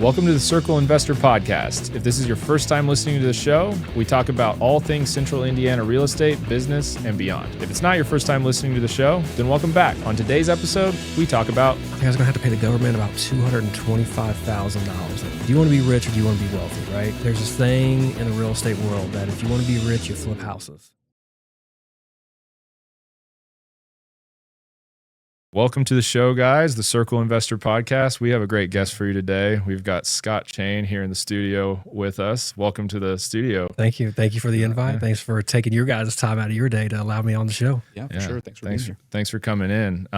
Welcome to the Circle Investor Podcast. If this is your first time listening to the show, we talk about all things Central Indiana real estate, business, and beyond. If it's not your first time listening to the show, then welcome back. On today's episode, we talk about... I think I was going to have to pay the government about $225,000. Do you want to be rich or do you want to be wealthy, right? There's this thing in the real estate world that if you want to be rich, you flip houses. Welcome to the show, guys, the Circle Investor Podcast. We have a great guest for you today. We've got Scott Chain here in the studio with us. Welcome to the studio. Thank you. Thank you for the invite. Thanks for taking your guys' time out of your day to allow me on the show. Yeah, for sure. Thanks for being here. Thanks for coming in.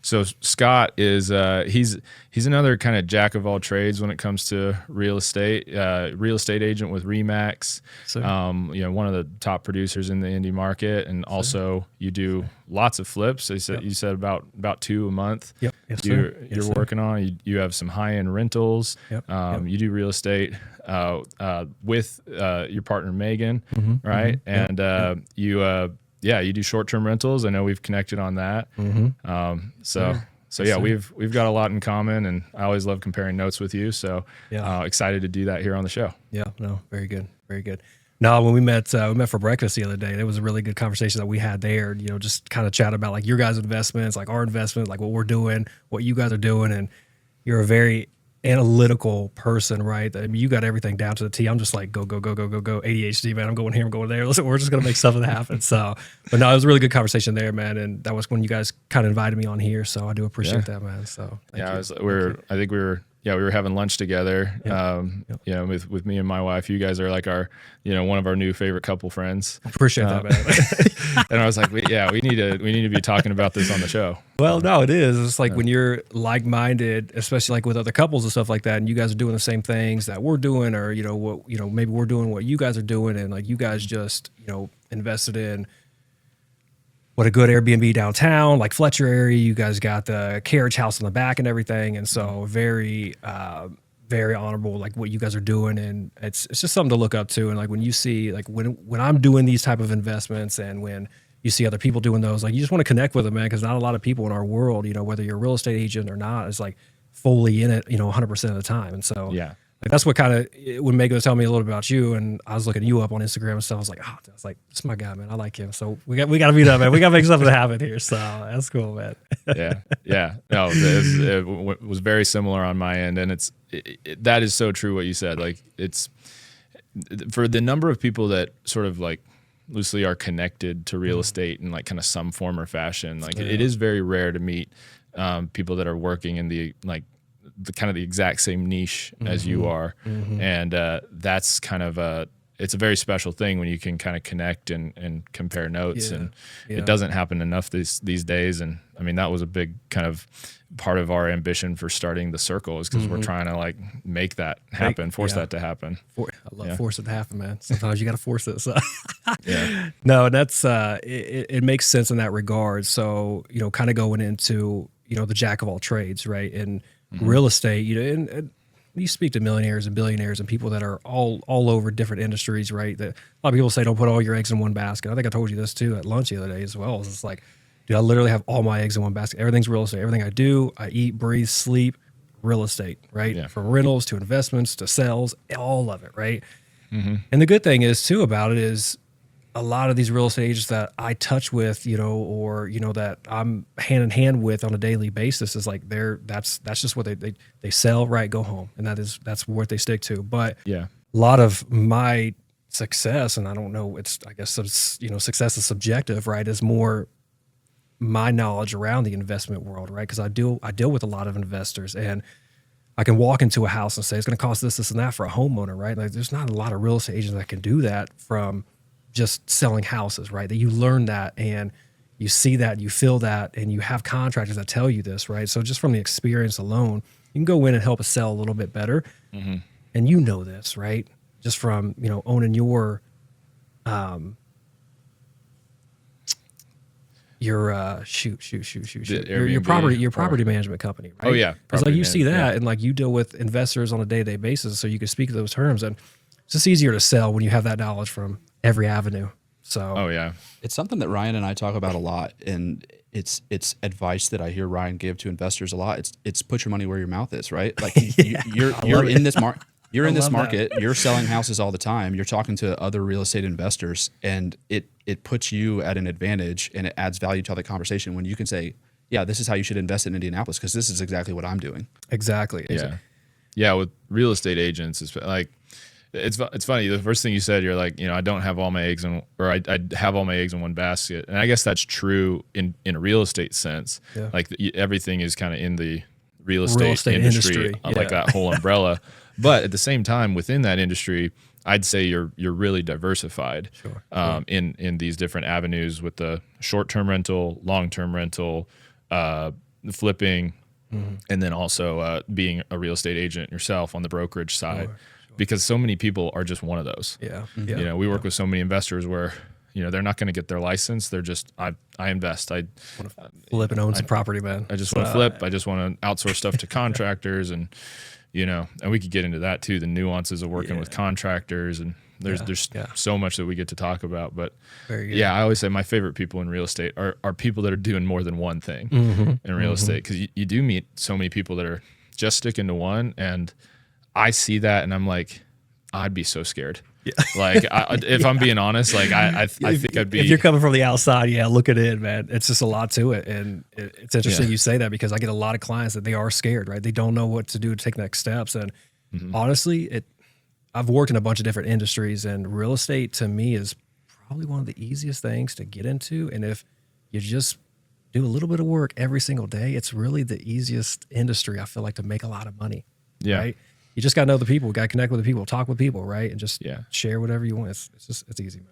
So Scott is he's another kind of jack of all trades when it comes to real estate. Real estate agent with Remax. One of the top producers in the indie market, and also you do lots of flips. You said about 2 a month. Yep. Yes, you're sir. working on. You have some high end rentals. Yep. You do real estate with your partner Megan, right? Mm-hmm. And you do short term rentals. I know we've connected on that. We've got a lot in common, and I always love comparing notes with you. So excited to do that here on the show. Yeah. No. Very good. Very good. No, when we met for breakfast the other day. It was a really good conversation that we had there. You know, just kind of chat about like your guys' investments, like our investments, like what we're doing, what you guys are doing, and you're a very analytical person, right? I mean, you got everything down to the T. I'm just like go ADHD, man. I'm going here, I'm going there. Listen, we're just gonna make something happen. So, but no, it was a really good conversation there, man. And that was when you guys kind of invited me on here. So I do appreciate that, man. So I think we were having lunch together, with me and my wife. You guys are like our, one of our new favorite couple friends. Appreciate that, man. And I was like, we need to be talking about this on the show. Well, no, it is. It's like when you're like-minded, especially like with other couples and stuff like that, and you guys are doing the same things that we're doing, or, maybe we're doing what you guys are doing. And like you guys just, invested in what a good Airbnb downtown, like Fletcher area. You guys got the carriage house in the back and everything. And so very, very honorable, like what you guys are doing. And it's just something to look up to. And like when you see, like when I'm doing these type of investments and when you see other people doing those, like you just want to connect with them, man, because not a lot of people in our world, whether you're a real estate agent or not, is like fully in it, 100% of the time. And so like that's what kind of, when Megan was telling me a little bit about you, and I was looking you up on Instagram and stuff, I was like, this is my guy, man. I like him. So we got to meet up, man. We got to make something happen here. So that's cool, man. Yeah. No, it was very similar on my end, and that is so true what you said. Like it's for the number of people that sort of like loosely are connected to real estate in like kind of some form or fashion. Like it is very rare to meet people that are working in the like the kind of the exact same niche as you are. And that's kind of it's a very special thing when you can kind of connect and compare notes. It doesn't happen enough these days. And I mean, that was a big kind of part of our ambition for starting the Circle, is because we're trying to like make that happen, force that to happen. I love force it to happen, man. Sometimes you got to force it. So no, that's it makes sense in that regard. So, kind of going into, the jack of all trades, right? And real estate, and you speak to millionaires and billionaires and people that are all over different industries, right? That a lot of people say don't put all your eggs in one basket. I think I told you this too at lunch the other day as well. It's like, dude, I literally have all my eggs in one basket. Everything's real estate. Everything I do, I eat, breathe, sleep, real estate, right? Yeah. From rentals to investments to sales, all of it, right? And the good thing is too about it is a lot of these real estate agents that I touch with, or that I'm hand in hand with on a daily basis is like that's just what they sell, right? Go home, and that's what they stick to. But a lot of my success, and I don't know, success is subjective, right? Is more my knowledge around the investment world, right? Because I deal with a lot of investors, and I can walk into a house and say it's going to cost this, and that for a homeowner, right? Like there's not a lot of real estate agents that can do that from just selling houses, right? That you learn that and you see that, you feel that, and you have contractors that tell you this, right? So just from the experience alone, you can go in and help us sell a little bit better. And this, right? Just from, owning your property management company, right? Oh yeah. It's like you see that and like you deal with investors on a day-to-day basis, so you can speak to those terms, and it's just easier to sell when you have that knowledge from every avenue. So oh yeah, it's something that Ryan and I talk about a lot, and it's advice that I hear Ryan give to investors a lot. It's put your money where your mouth is, right? Like you're in this market. You're in this market, you're selling houses all the time. You're talking to other real estate investors, and it puts you at an advantage, and it adds value to the conversation when you can say, yeah, this is how you should invest in Indianapolis because this is exactly what I'm doing. Exactly. Yeah. Yeah. With real estate agents, it's like, it's funny. The first thing you said, you're like, I don't have all my eggs I have all my eggs in one basket. And I guess that's true in a real estate sense. Yeah. Like everything is kind of in the real estate industry. Like that whole umbrella. But at the same time, within that industry, I'd say you're really diversified. Sure. In these different avenues with the short-term rental, long-term rental, flipping, and then also being a real estate agent yourself on the brokerage side. Sure. Because so many people are just one of those. Yeah. We work with so many investors where they're not going to get their license. They're just I invest. I want to flip and own some property, man. I just want to flip. I just want to outsource stuff to contractors, and and we could get into that too, the nuances of working with contractors, and there's so much that we get to talk about. But I always say my favorite people in real estate are people that are doing more than one thing in real estate, because you do meet so many people that are just sticking to one, and I see that and I'm like, I'd be so scared. Yeah. Like if I'm being honest, like I think I'd be. If you're coming from the outside, look at it, man. It's just a lot to it, and it's interesting you say that, because I get a lot of clients that they are scared, right? They don't know what to do to take next steps, and honestly, I've worked in a bunch of different industries, and real estate to me is probably one of the easiest things to get into, and if you just do a little bit of work every single day, it's really the easiest industry I feel like to make a lot of money. Yeah. Right? You just got to know the people, got to connect with the people, talk with people, right? And just share whatever you want. It's easy, man.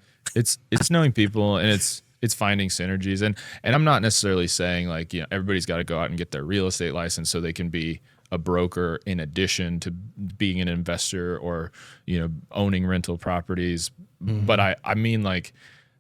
It's knowing people, and it's finding synergies. And I'm not necessarily saying like, everybody's got to go out and get their real estate license so they can be a broker in addition to being an investor or, owning rental properties. But I mean, like,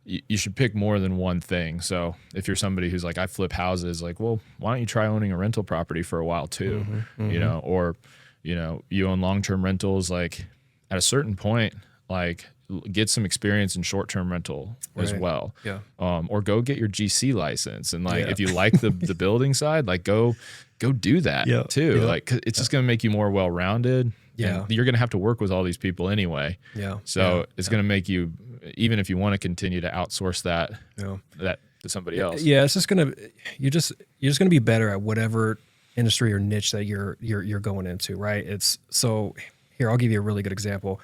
you should pick more than one thing. So if you're somebody who's like, I flip houses, like, well, why don't you try owning a rental property for a while too? Or you own long-term rentals, like at a certain point, like get some experience in short-term rental as well. Yeah. Or go get your GC license. And like, if you like the building side, like go do that too. Like, it's just going to make you more well-rounded. Yeah. You're going to have to work with all these people anyway. Yeah. So it's going to make you, even if you want to continue to outsource that to somebody else. Yeah. It's just going to, you're just going to be better at whatever industry or niche that you're going into, right? So here, I'll give you a really good example.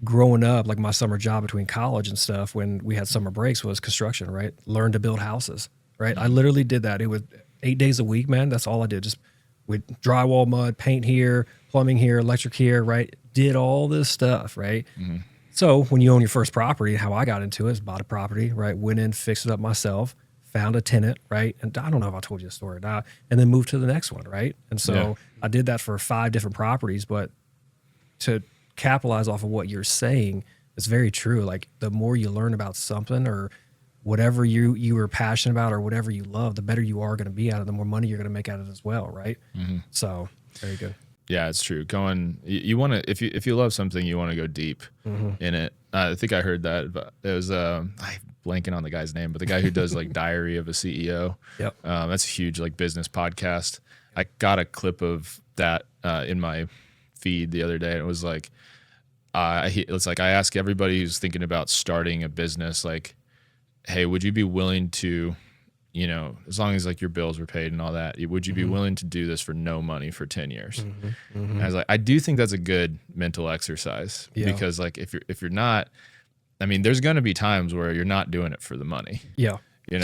Growing up, like my summer job between college and stuff, when we had summer breaks, was construction, right? Learn to build houses, right? I literally did that. It was 8 days a week, man. That's all I did. Just with drywall, mud, paint here, plumbing here, electric here, right? Did all this stuff, right? So when you own your first property, how I got into it is bought a property, right? Went in, fixed it up myself, found a tenant, right? And I don't know if I told you the story or not, and then moved to the next one, right? And so I did that for 5 different properties, but to capitalize off of what you're saying, it's very true. Like the more you learn about something or whatever you are passionate about or whatever you love, the better you are going to be at it, the more money you're going to make out of it as well, right? So very good. Yeah, it's true. You want to, if you love something, you want to go deep in it. I think I heard that, but it was I'm blanking on the guy's name, but the guy who does like Diary of a CEO. Yep. That's a huge like business podcast. I got a clip of that in my feed the other day, and it was like, it's like I ask everybody who's thinking about starting a business, like, hey, would you be willing to, as long as like your bills were paid and all that, would you be willing to do this for no money for 10 years? I was like, I do think that's a good mental exercise because like if you're not, I mean, there's going to be times where you're not doing it for the money. Yeah. You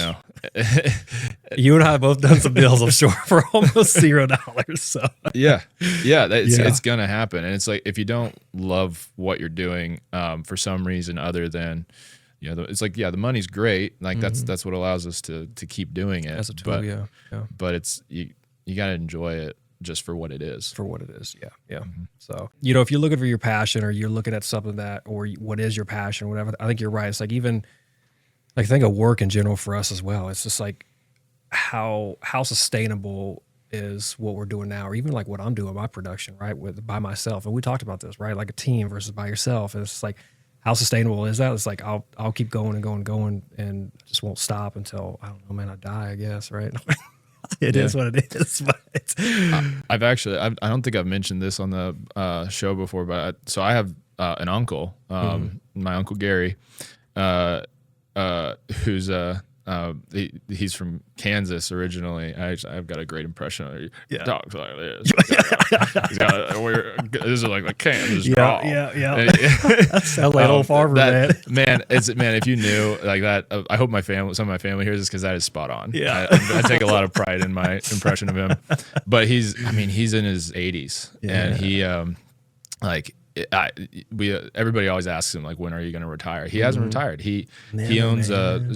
and I have both done some deals, I'm sure, for almost $0. So it's going to happen. And it's like, if you don't love what you're doing for some reason other than, it's like, the money's great. Like that's what allows us to keep doing it. As a tool, but it's, you got to enjoy it just for what it is. For what it is, yeah. So, if you're looking for your passion or you're looking at something that, or what is your passion or whatever, I think you're right. It's like even, like think of work in general for us as well. It's just like how sustainable is what we're doing now, or even like what I'm doing, my production, right, by myself. And we talked about this, right? Like a team versus by yourself. And it's like, how sustainable is that? It's like, I'll keep going and going and going and just won't stop until, I don't know, man, I die, I guess. Right. It is what it is. But I don't think I've mentioned this on the show before, but so I have an uncle, my Uncle Gary, who's he's from Kansas originally. I've got a great impression of it. He talks like this. This is like the Kansas drawl. Yeah. That sounds like old farmer, man. Man, if you knew like that, I hope some of my family hears this because that is spot on. Yeah. I take a lot of pride in my impression of him. But he's in his 80s, and he everybody always asks him like, when are you going to retire? He hasn't retired. He owns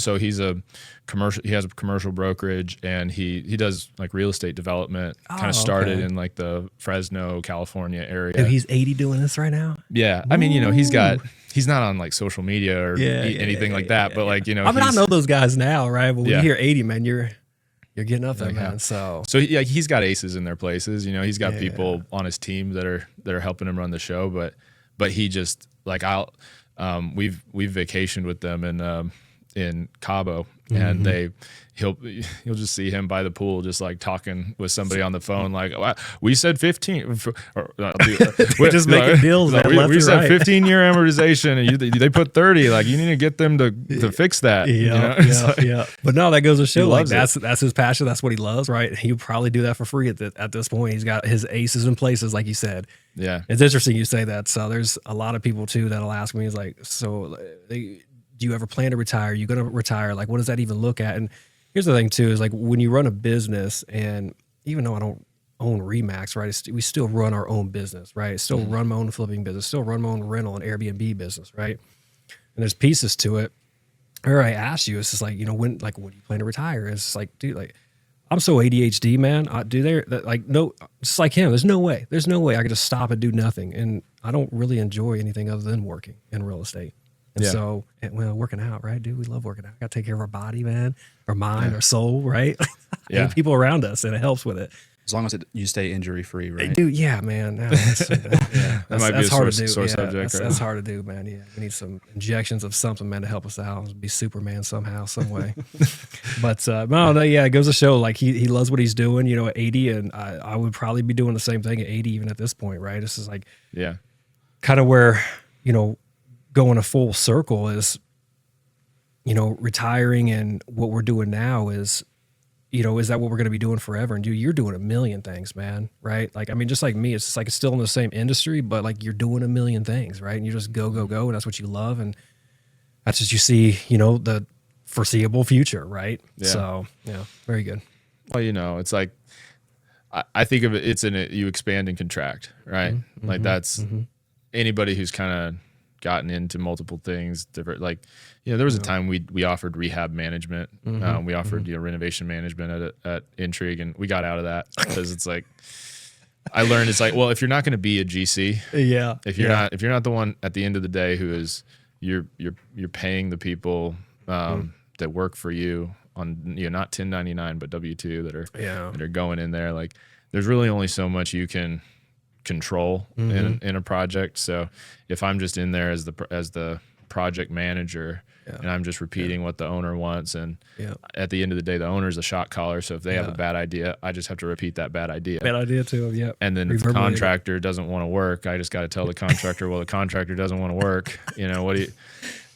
so he's a commercial. He has a commercial brokerage, and he does like real estate development. Kind of started in like the Fresno, California area. Dude, he's 80 doing this right now. Yeah, I mean, he's not on like social media or anything like that. But like, I mean, I know those guys now, right? But when you hear 80, man, you're getting up there, man. So yeah, he's got aces in their places. He's got people on his team that are helping him run the show. But he just like we've vacationed with them in Cabo, and you'll just see him by the pool, just like talking with somebody on the phone, like, we said 15. We're just making deals. Like, we said 15-year amortization, and they put 30. Like, you need to get them to fix that. Yeah. But no, that goes to show like that's his passion. That's what he loves, right? He'll probably do that for free at this point. He's got his aces in places, like you said. Yeah, it's interesting you say that. So there's a lot of people too that'll ask me, is like, so do you ever plan to retire? Are you going to retire? Like, what does that even look at? And here's the thing too, is like when you run a business, and even though I don't own Remax, right, we still run our own business, right? Still run my own flipping business, still run my own rental and Airbnb business, right? And there's pieces to it. Or I asked you, it's just like, when do you plan to retire? It's like, dude, like, I'm so ADHD, man. No, just like him, there's no way I could just stop and do nothing. And I don't really enjoy anything other than working in real estate. And so, working out, right, dude? We love working out. Got to take care of our body, man, our mind, our soul, right? And people around us, and it helps with it. As long as you stay injury free, right? Dude, yeah, man. That might be a sore subject. That's hard to do, man. Yeah, we need some injections of something, man, to help us out. Be Superman somehow, some way. But it goes to show like he loves what he's doing. At 80, and I would probably be doing the same thing at 80, even at this point, right? This is like, kind of where going a full circle is, retiring, and what we're doing now is, is that what we're going to be doing forever? And dude, you're doing a million things, man, right? Like, I mean, just like me, it's just like it's still in the same industry, but like you're doing a million things, right? And you just go, and that's what you love, and that's what you see, the foreseeable future, right? Yeah. So, very good. Well, it's like, I think of it, you expand and contract, right? Mm-hmm. Like that's anybody who's kind of gotten into multiple things, different, like, there was a time we offered rehab management. We offered renovation management at Intrigue, and we got out of that because it's like, I learned it's like, well, if you're not going to be a GC, if you're not the one at the end of the day who is you're paying the people that work for you on not 1099 but W-2 that are going in there, like there's really only so much you can control in a project. So if I'm just in there as the project manager, and I'm just repeating what the owner wants, and at the end of the day, the owner's a shot caller. So if they have a bad idea, I just have to repeat that bad idea. Bad idea too. Yeah. And then if the contractor doesn't want to work, I just got to tell the contractor, well, the contractor doesn't want to work. What do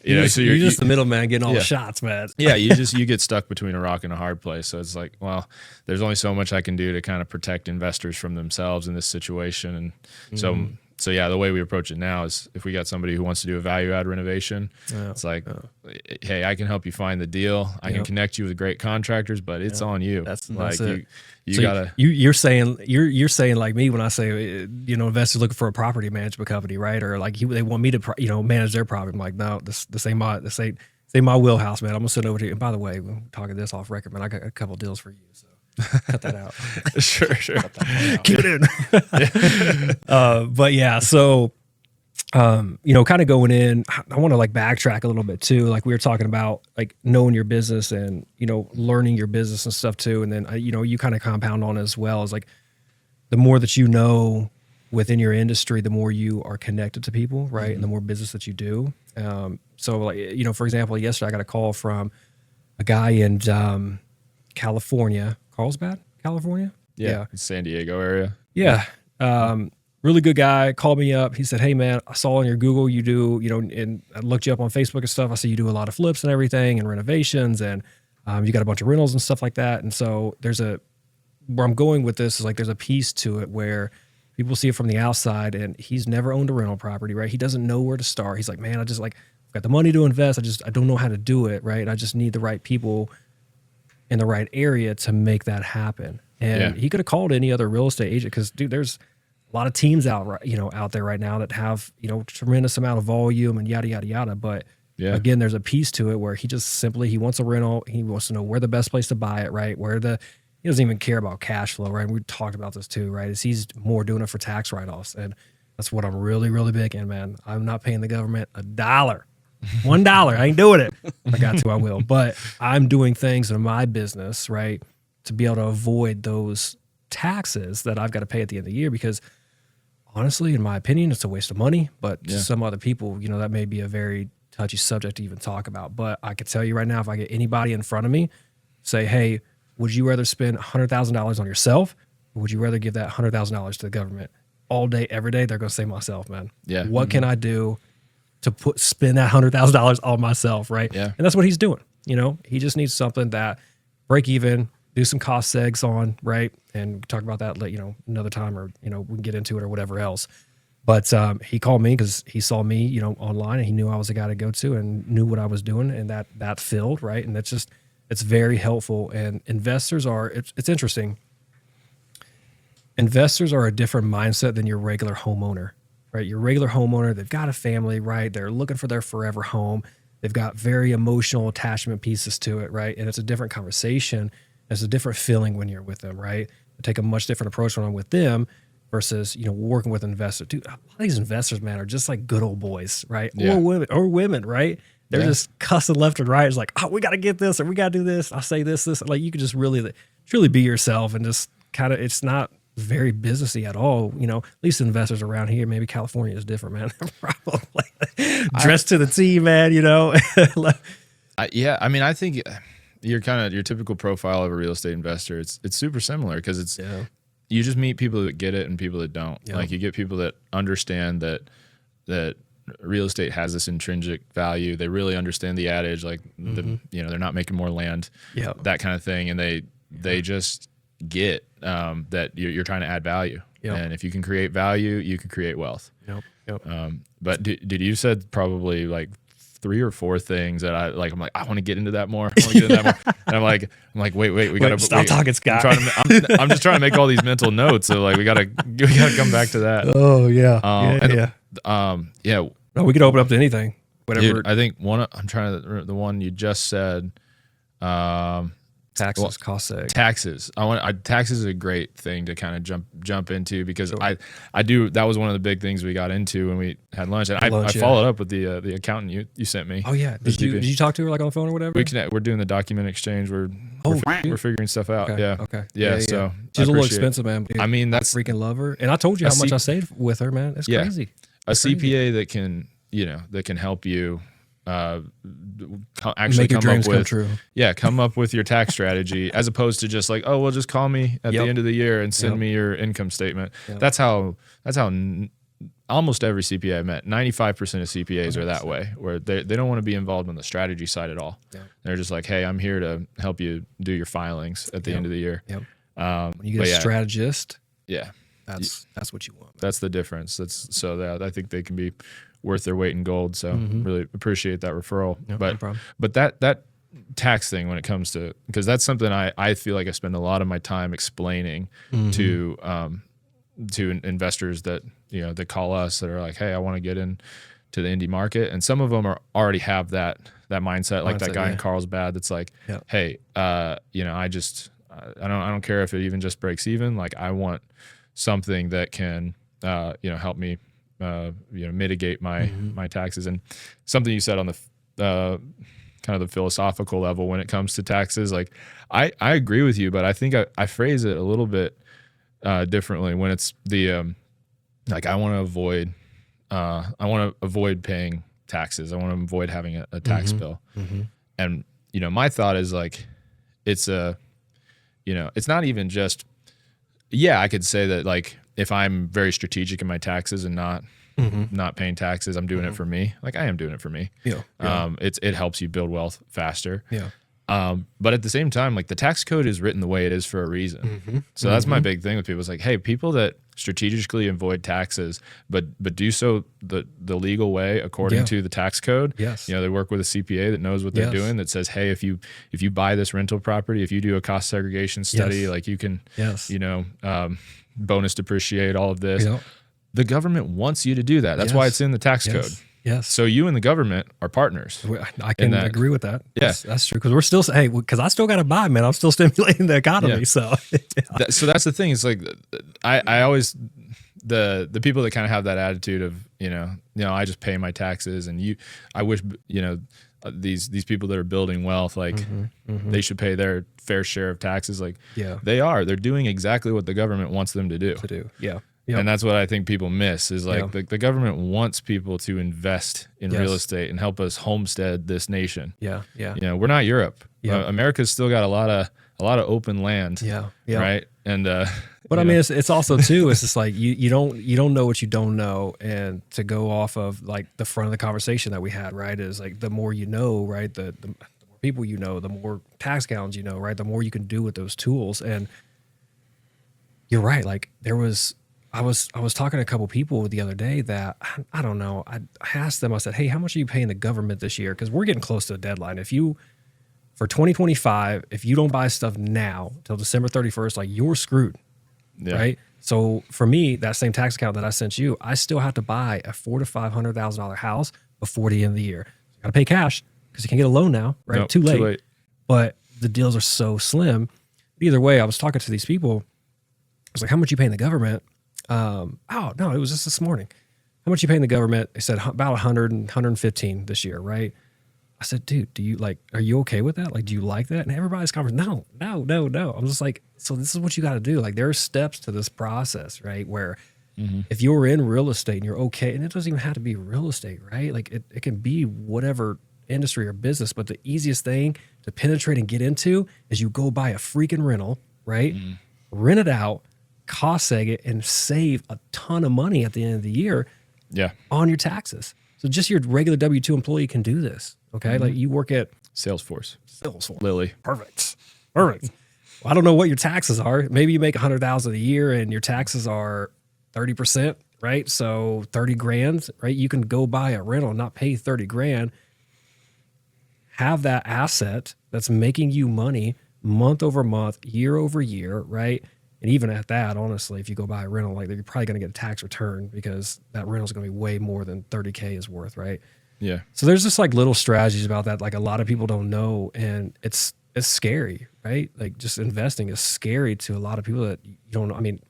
you? So you're just the middleman getting all the shots, man. Yeah, you get stuck between a rock and a hard place. So it's like, well, there's only so much I can do to kind of protect investors from themselves in this situation. And so yeah, the way we approach it now is if we got somebody who wants to do a value add renovation, it's like, hey, I can help you find the deal. I can connect you with great contracters, but it's on you. That's it. You gotta. You're saying like me when I say investors looking for a property management company, right? Or like they want me to manage their property. I'm like, no, this ain't my wheelhouse, man. I'm gonna send it over to you. And by the way, we're talking this off record, man. I got a couple deals for you, so cut that out. Sure. Keep it in. But yeah, so kind of going in, I want to like backtrack a little bit too. Like we were talking about like knowing your business and learning your business and stuff too. And then you kind of compound on it as well, as like the more that you know within your industry, the more you are connected to people, right? And the more business that you do. So like, for example, yesterday I got a call from a guy in California, Carlsbad, California. Yeah. San Diego area. Yeah. Really good guy, called me up. He said, "Hey man, I saw on your Google you do, and I looked you up on Facebook and stuff. I see you do a lot of flips and everything and renovations, and you got a bunch of rentals and stuff like that." And so where I'm going with this is like there's a piece to it where people see it from the outside, and he's never owned a rental property, right? He doesn't know where to start. He's like, "Man, I've got the money to invest. I don't know how to do it, right? I just need the right people in the right area to make that happen." And he could have called any other real estate agent because, dude, there's a lot of teams out there right now that have, tremendous amount of volume and yada, yada, yada. But again, there's a piece to it where he wants a rental. He wants to know where the best place to buy it, right? He doesn't even care about cash flow, right? And we talked about this too, right? He's more doing it for tax write-offs. And that's what I'm really, really big in, man. I'm not paying the government $1. $1. I ain't doing it. If I got to, I will. But I'm doing things in my business, right, to be able to avoid those taxes that I've got to pay at the end of the year, because honestly, in my opinion, it's a waste of money. But to some other people, that may be a very touchy subject to even talk about. But I could tell you right now, if I get anybody in front of me, say, "Hey, would you rather spend $100,000 on yourself, or would you rather give that $100,000 to the government?" All day, every day, they're going to say myself, man. Yeah. What can I do to spend that $100,000 on myself, right? Yeah. And that's what he's doing. He just needs something that break even, do some cost segs on, right? And talk about that, another time, or, we can get into it or whatever else. But he called me because he saw me, online, and he knew I was the guy to go to and knew what I was doing, and that filled, right? And it's very helpful. And investors it's interesting. Investors are a different mindset than your regular homeowner, right? Your regular homeowner, they've got a family, right? They're looking for their forever home. They've got very emotional attachment pieces to it, right? And it's a different conversation. There's a different feeling when you're with them, right? You take a much different approach when I'm with them versus, working with investors. Dude, a lot of these investors, man, are just like good old boys, right? Yeah. Or women, right? They're just cussing left and right. It's like, "Oh, we got to get this, or we got to do this. I say this. Like, you could just really, truly be yourself, and just kind of, it's not very businessy at all. At least investors around here, maybe California is different, man. Probably dressed to the T, man, I think you're kind of your typical profile of a real estate investor. It's super similar because you just meet people that get it and people that don't. Yeah. Like, you get people that understand that real estate has this intrinsic value. They really understand the adage, like they're not making more land, that kind of thing. And they just get that you're trying to add value. Yep. And if you can create value, you can create wealth. Yep. But did you said probably like 3 or 4 things that I'm like, I want to get into that more. And I'm like, wait, we gotta stop talking, Scott. I'm just trying to make all these mental notes. So like, we gotta come back to that. Oh yeah. No, we could open up to anything. Whatever. Dude, I think the one you just said, taxes, cost seg. Taxes. Taxes is a great thing to kind of jump into, because I do. That was one of the big things we got into when we had lunch, and I followed up with the accountant you sent me. Oh yeah. Did you talk to her like on the phone or whatever? We're doing the document exchange. We're figuring stuff out. Okay. Yeah. Okay. Yeah. So she's a little expensive, man. Dude, I mean, that's I freaking love her, and I told you how much I saved with her, man. It's crazy. A CPA that can help you actually make your dreams come true. Yeah, come up with your tax strategy, as opposed to just like, oh, well, just call me at the end of the year and send me your income statement. Yep. That's how almost every CPA I met, 95% of CPAs 100%. Are that way, where they don't want to be involved on the strategy side at all. Yep. They're just like, hey, I'm here to help you do your filings at the end of the year. Yep. When you get a strategist, that's what you want. That's the difference. I think they can be worth their weight in gold. So really appreciate that referral. Yep, no problem. But that tax thing, when it comes to, because that's something I feel like I spend a lot of my time explaining to investors that that call us, that are like, hey, I want to get into the indie market, and some of them already have that mindset, like that guy in Carlsbad that's like, hey, I don't care if it even just breaks even. Like, I want something that can help me mitigate my taxes. And something you said on the kind of the philosophical level when it comes to taxes, like I agree with you, but I think I phrase it a little bit differently when it's like I want to avoid paying taxes. I want to avoid having a tax bill. And, my thought is like, it's it's not even just, I could say that like, if I'm very strategic in my taxes and not paying taxes, I'm doing it for me. Like I am doing it for me. It helps you build wealth faster. But at the same time, like the tax code is written the way it is for a reason. So that's my big thing with people. It's like, hey, people that strategically avoid taxes, but do so the legal way according to the tax code. They work with a CPA that knows what they're doing, that says, hey, if you buy this rental property, if you do a cost segregation study, like you can, bonus depreciate all of this. The government wants you to do that. That's why it's in the tax code. So you and the government are partners. I can agree with that. That's true. Because we're still, because I still got to buy, man. I'm still stimulating the economy. So that's the thing. It's like, I always, the people that kind of have that attitude of, I just pay my taxes, and I wish, these people that are building wealth, like they should pay their fair share of taxes. Like they're doing exactly what the government wants them to do. And that's what I think people miss is like the government wants people to invest in real estate and help us homestead this nation. We're not Europe. America's still got a lot of open land. Right. And but I mean, it's also too. It's just like you don't know what you don't know, and to go off of like the front of the conversation that we had, right? Is like the more you know, right? The more people you know, the more tax gallons you know, right? The more you can do with those tools. And you're right. Like I was talking to a couple people the other day that I don't know. I asked them. I said, "Hey, how much are you paying the government this year? Because we're getting close to the deadline. For 2025, if you don't buy stuff now till December 31st, like you're screwed, right? So for me, that same tax account that I sent you, I still have to buy a $400,000 to $500,000 house before the end of the year. You got to pay cash because you can't get a loan now, right? Nope, too late. But the deals are so slim. Either way, I was talking to these people. I was like, "How much you paying the government?" Oh no, it was just this morning. "How much you paying the government?" They said about 100 and 115 this year, right? I said, "Dude, are you okay with that? Like, do you like that?" And everybody's conversation, no. I'm just like, so this is what you got to do. Like, there are steps to this process, right? Where if you're in real estate and you're okay, and it doesn't even have to be real estate, right? Like it can be whatever industry or business, but the easiest thing to penetrate and get into is you go buy a freaking rental, right? Rent it out, cost seg it, and save a ton of money at the end of the year on your taxes. So just your regular W-2 employee can do this, okay? Like you work at Salesforce. Lily. Perfect. Well, I don't know what your taxes are. Maybe you make $100,000 a year and your taxes are 30%, right? So 30 grand, right? You can go buy a rental and not pay 30 grand. Have that asset that's making you money month over month, year over year, right? And even at that, honestly, if you go buy a rental, like you're probably going to get a tax return because that rental is going to be way more than 30K is worth, right? Yeah. So there's just like little strategies about that. Like a lot of people don't know, and it's scary, right? Like just investing is scary to a lot of people that you don't know. I mean,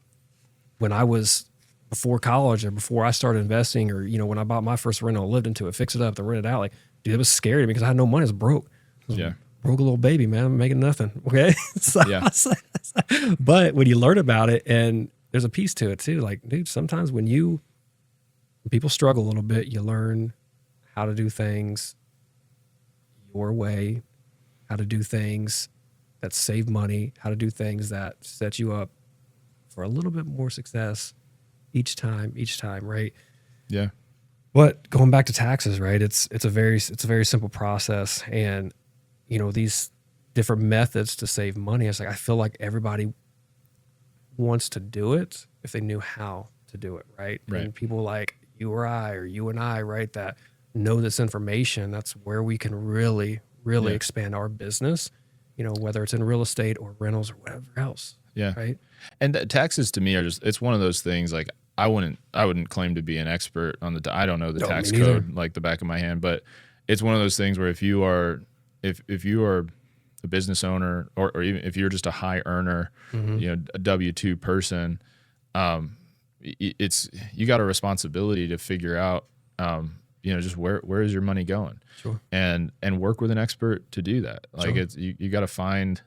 when I was before college or before I started investing, or, when I bought my first rental, lived into it, fixed it up, then rent it out, like, dude, it was scary to me because I had no money. I was broke. Broke a little baby, man. I'm making nothing. Okay. But when you learn about it, and there's a piece to it too, like, dude, sometimes when people struggle a little bit, you learn how to do things your way, how to do things that save money, how to do things that set you up for a little bit more success each time, right? Yeah. But going back to taxes, right? It's a very simple process, and these different methods to save money. It's like, I feel like everybody wants to do it if they knew how to do it, right? And people like you or you and I, right, that know this information, that's where we can really expand our business, whether it's in real estate or rentals or whatever else. Yeah. Right. And taxes to me are it's one of those things, like I wouldn't claim to be an expert on I don't know the tax code like the back of my hand, but it's one of those things where if you are a business owner, or even if you're just a high earner, a W-2 person, you got a responsibility to figure out, just where is your money going, and work with an expert to do that. Like you got to find,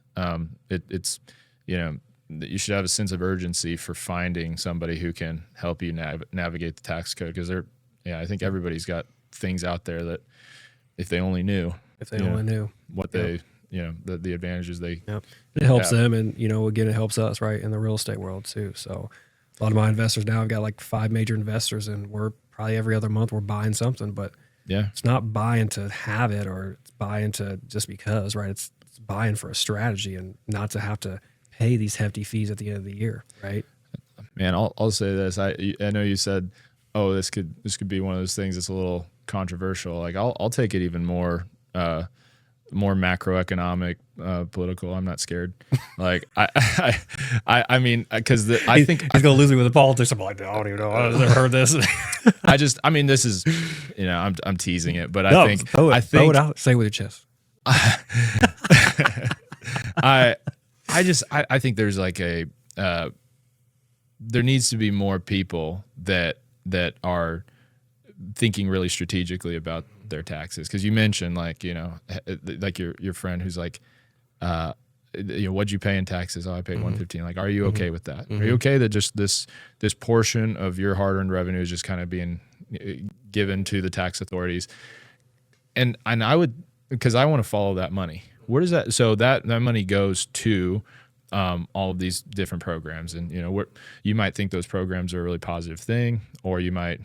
you should have a sense of urgency for finding somebody who can help you navigate the tax code, because I think everybody's got things out there that if they only knew, what they, the advantages they, it helps them. And, again, it helps us, right, in the real estate world too. So a lot of my investors now, I've got like 5 major investors, and we're probably every other month we're buying something, but it's not buying to have it, or it's buying to just because, right? It's buying for a strategy and not to have to pay these hefty fees at the end of the year, right? Man, I'll say this. I know you said, oh, this could be one of those things that's a little controversial. Like I'll take it even more macroeconomic, political. I'm not scared. Like I mean, because I think he's gonna lose me with the politics. I'm like, I don't even know. I've never heard this. This is, I'm teasing it, but I think throw it out. Say it with your chest. I think there's like there needs to be more people that are thinking really strategically about their taxes. Because you mentioned like your friend who's like, what'd you pay in taxes? Oh, I paid $115. Like, are you okay with that? Are you okay that just this portion of your hard-earned revenue is just kind of being given to the tax authorities? And I would, because I want to follow that money. Where does that? So that money goes to all of these different programs, and you might think those programs are a really positive thing, or you might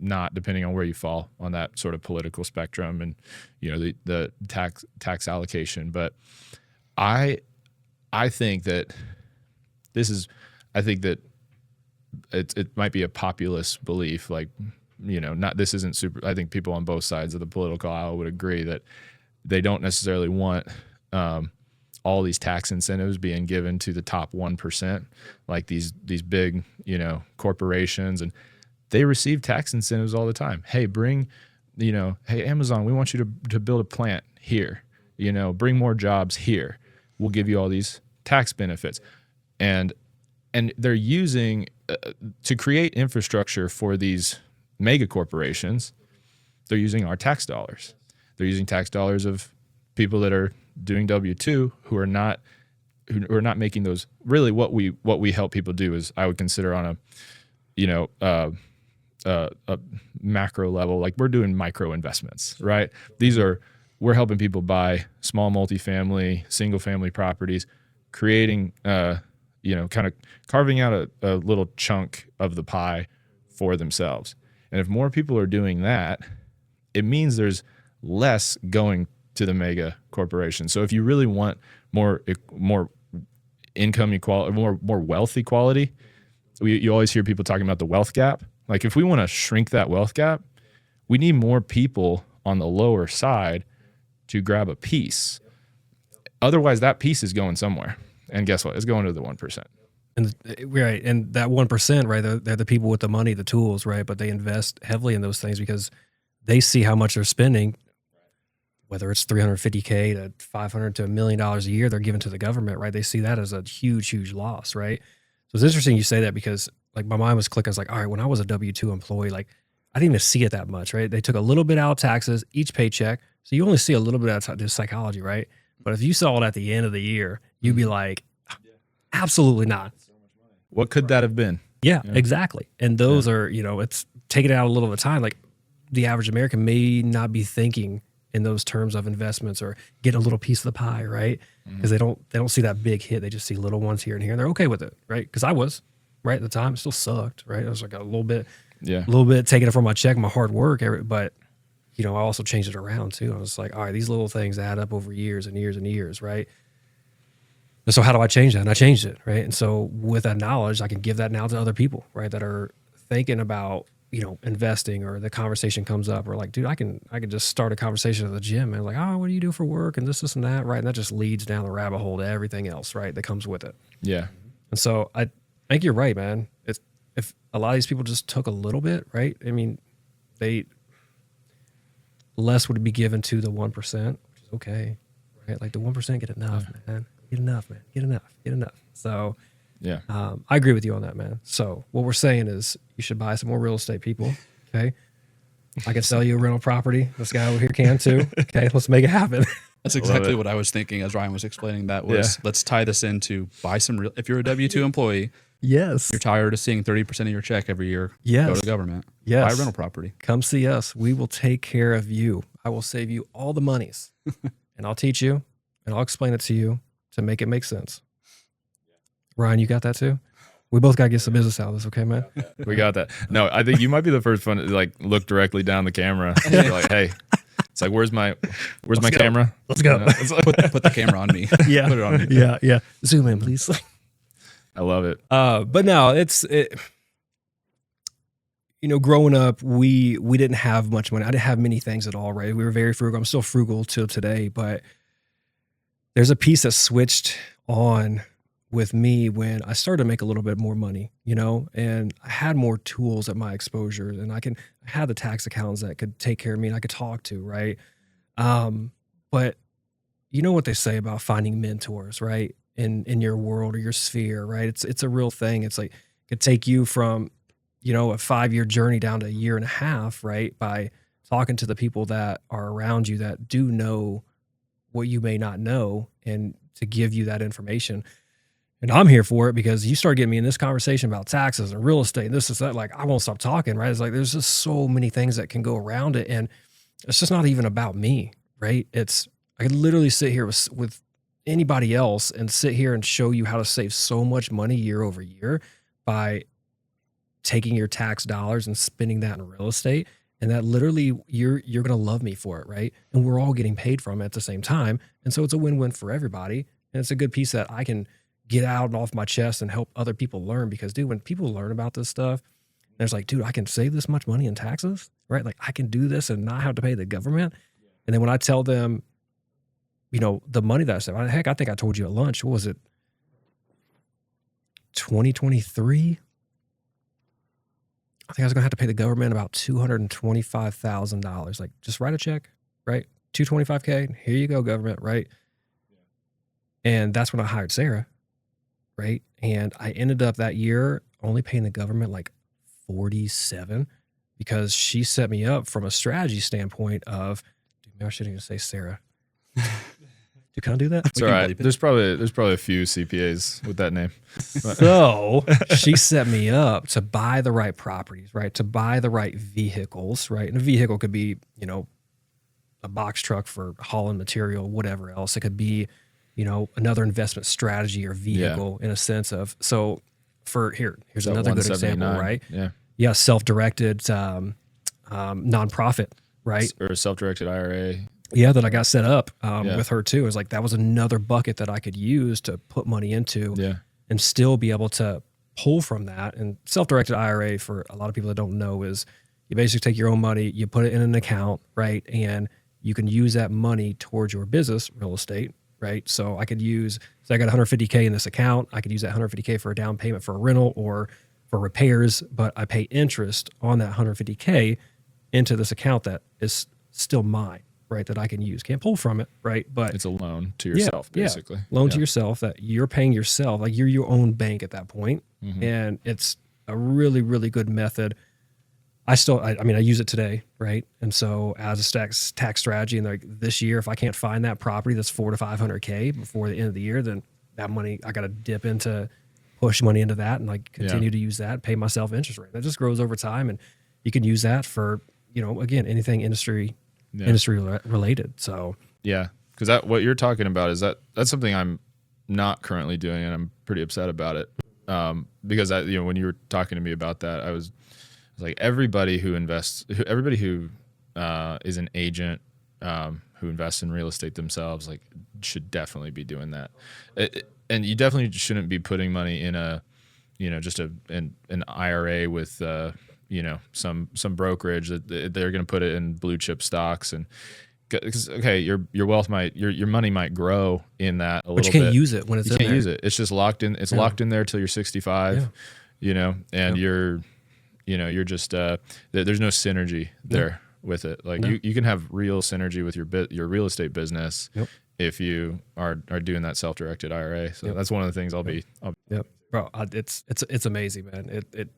not, depending on where you fall on that sort of political spectrum and the tax allocation. But I think that it might be a populist belief, like this isn't super. I think people on both sides of the political aisle would agree that they don't necessarily want all these tax incentives being given to the top 1%, like these big corporations, and they receive tax incentives all the time. Hey, hey, Amazon, we want you to build a plant here. Bring more jobs here. We'll give you all these tax benefits, and they're using to create infrastructure for these mega corporations. They're using our tax dollars. They're using tax dollars of people that are doing W-2 who are not making those. Really, what we help people do is, I would consider on a macro level, like we're doing micro investments, right? We're helping people buy small multifamily, single family properties, creating, kind of carving out a little chunk of the pie for themselves. And if more people are doing that, it means there's less going to the mega corporations. So if you really want more income equality, more wealth equality, you always hear people talking about the wealth gap. Like if we want to shrink that wealth gap, we need more people on the lower side to grab a piece. Otherwise, that piece is going somewhere. And guess what? It's going to the 1%. And right, and that 1%, right? They're the people with the money, the tools, right? But they invest heavily in those things because they see how much they're spending, whether it's $350K to $500 to $1 million a year they're giving to the government, right? They see that as a huge, huge loss, right? So it's interesting you say that, because like my mind was clicking. I was like, all right, when I was a W-2 employee, like I didn't even see it that much, right? They took a little bit out of taxes each paycheck. So you only see a little bit out of psychology, right? But if you saw it at the end of the year, you'd be like, absolutely not. What could that have been? Yeah, exactly. And those are, it's taking it out a little at a time. Like the average American may not be thinking in those terms of investments or get a little piece of the pie, right? Because they don't see that big hit. They just see little ones here and here, and they're okay with it, right? Because I was, right, at the time. It still sucked, right? I was like a little bit taking it from my check, my hard work, but I also changed it around too. I was like, all right, these little things add up over years and years and years, right? And so how do I change that? And I changed it, right? And so with that knowledge, I can give that now to other people, right, that are thinking about, investing, or the conversation comes up, or like, dude, I can just start a conversation at the gym and like, oh, what do you do for work and this and that, right? And that just leads down the rabbit hole to everything else, right, that comes with it. Yeah. And so I think you're right, man. If a lot of these people just took a little bit, right? I mean, less would be given to the 1%, which is okay, right? Like the 1% get enough, man. Get enough, man. Get enough. So yeah, I agree with you on that, man. So what we're saying is you should buy some more real estate, people. Okay. I can sell you a rental property. This guy over here can too. Okay. Let's make it happen. That's exactly what I was thinking as Ryan was explaining that was, let's tie this into buy some real, if you're a W-2 employee, yes, you're tired of seeing 30% of your check every year, yes, go to the government, yes, buy a rental property. Come see us. We will take care of you. I will save you all the monies and I'll teach you and I'll explain it to you to make it make sense. Ryan, you got that too? We both got to get some business out of this, okay, man? We got that. No, I think you might be the first one to like look directly down the camera. You're like, hey, it's like, where's my camera? Let's go. You know? Put the camera on me. Yeah. Put it on me. Yeah. Zoom in, please. I love it. But no, growing up, we didn't have much money. I didn't have many things at all, right? We were very frugal. I'm still frugal till today, but there's a piece that switched on with me when I started to make a little bit more money, and I had more tools at my exposure, and I had the tax accountants that could take care of me and I could talk to, right? But you know what they say about finding mentors, right? In your world or your sphere, right? It's a real thing. It's like, it could take you from, a 5-year journey down to a year and a half, right? By talking to the people that are around you that do know what you may not know and to give you that information. And I'm here for it because you start getting me in this conversation about taxes and real estate and this is that, like, I won't stop talking, right? It's like, there's just so many things that can go around it. And it's just not even about me, right? I could literally sit here with anybody else and sit here and show you how to save so much money year over year by taking your tax dollars and spending that in real estate. And that literally you're going to love me for it, right? And we're all getting paid from it at the same time. And so it's a win-win for everybody. And it's a good piece that I can get out and off my chest and help other people learn because, dude, when people learn about this stuff, there's like, dude, I can save this much money in taxes, right? Like I can do this and not have to pay the government. And then when I tell them, the money that I saved, heck, I think I told you at lunch, what was it? 2023? I think I was going to have to pay the government about $225,000. Like, just write a check, right? $225K. Here you go, government, right? And that's when I hired Sarah, right? And I ended up that year only paying the government like $47 because she set me up from a strategy standpoint of, dude, maybe I shouldn't even say Sarah. Can I do that? It's all right. There's probably a few CPAs with that name. So she set me up to buy the right properties, right? To buy the right vehicles, right? And a vehicle could be, a box truck for hauling material, whatever else. It could be, another investment strategy or vehicle in a sense of, so here's another good example, right? Yeah. Self-directed nonprofit, right? Or a self-directed IRA. Yeah, that I got set up with her too. It was like, that was another bucket that I could use to put money into and still be able to pull from that. And self-directed IRA, for a lot of people that don't know, is you basically take your own money, you put it in an account, right? And you can use that money towards your business, real estate, right? So I got 150K in this account. I could use that 150K for a down payment for a rental or for repairs, but I pay interest on that 150K into this account that is still mine, right? That I can use. Can't pull from it, right? But it's a loan to yourself, basically. Loan to yourself that you're paying yourself. Like, you're your own bank at that point. Mm-hmm. And it's a really, really good method. I use it today, right? And so as a tax strategy, and like this year, if I can't find that property that's $400 to $500K before the end of the year, then that money, I got to dip into, push money into that and like continue to use that, pay myself interest rate. That just grows over time. And you can use that for, again, anything industry related. So because what you're talking about is that's something I'm not currently doing, and I'm pretty upset about it. Because when you were talking to me about that, I was like, everybody who is an agent who invests in real estate themselves, like, should definitely be doing that. And you definitely shouldn't be putting money in just an IRA with some brokerage that they're going to put it in blue chip stocks. And because your wealth your money might grow in that a little bit. But you can't use it when it's in there. You can't use it. It's just locked in. It's locked in there till you're 65. And you're just there's no synergy there with it. Like, you can have real synergy with your real estate business if you are doing that self-directed IRA. So that's one of the things I'll be. Bro, it's amazing, man. It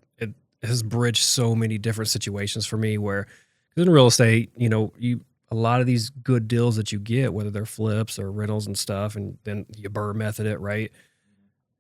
has bridged so many different situations for me where in real estate, a a lot of these good deals that you get, whether they're flips or rentals and stuff, and then you Burr method it, right?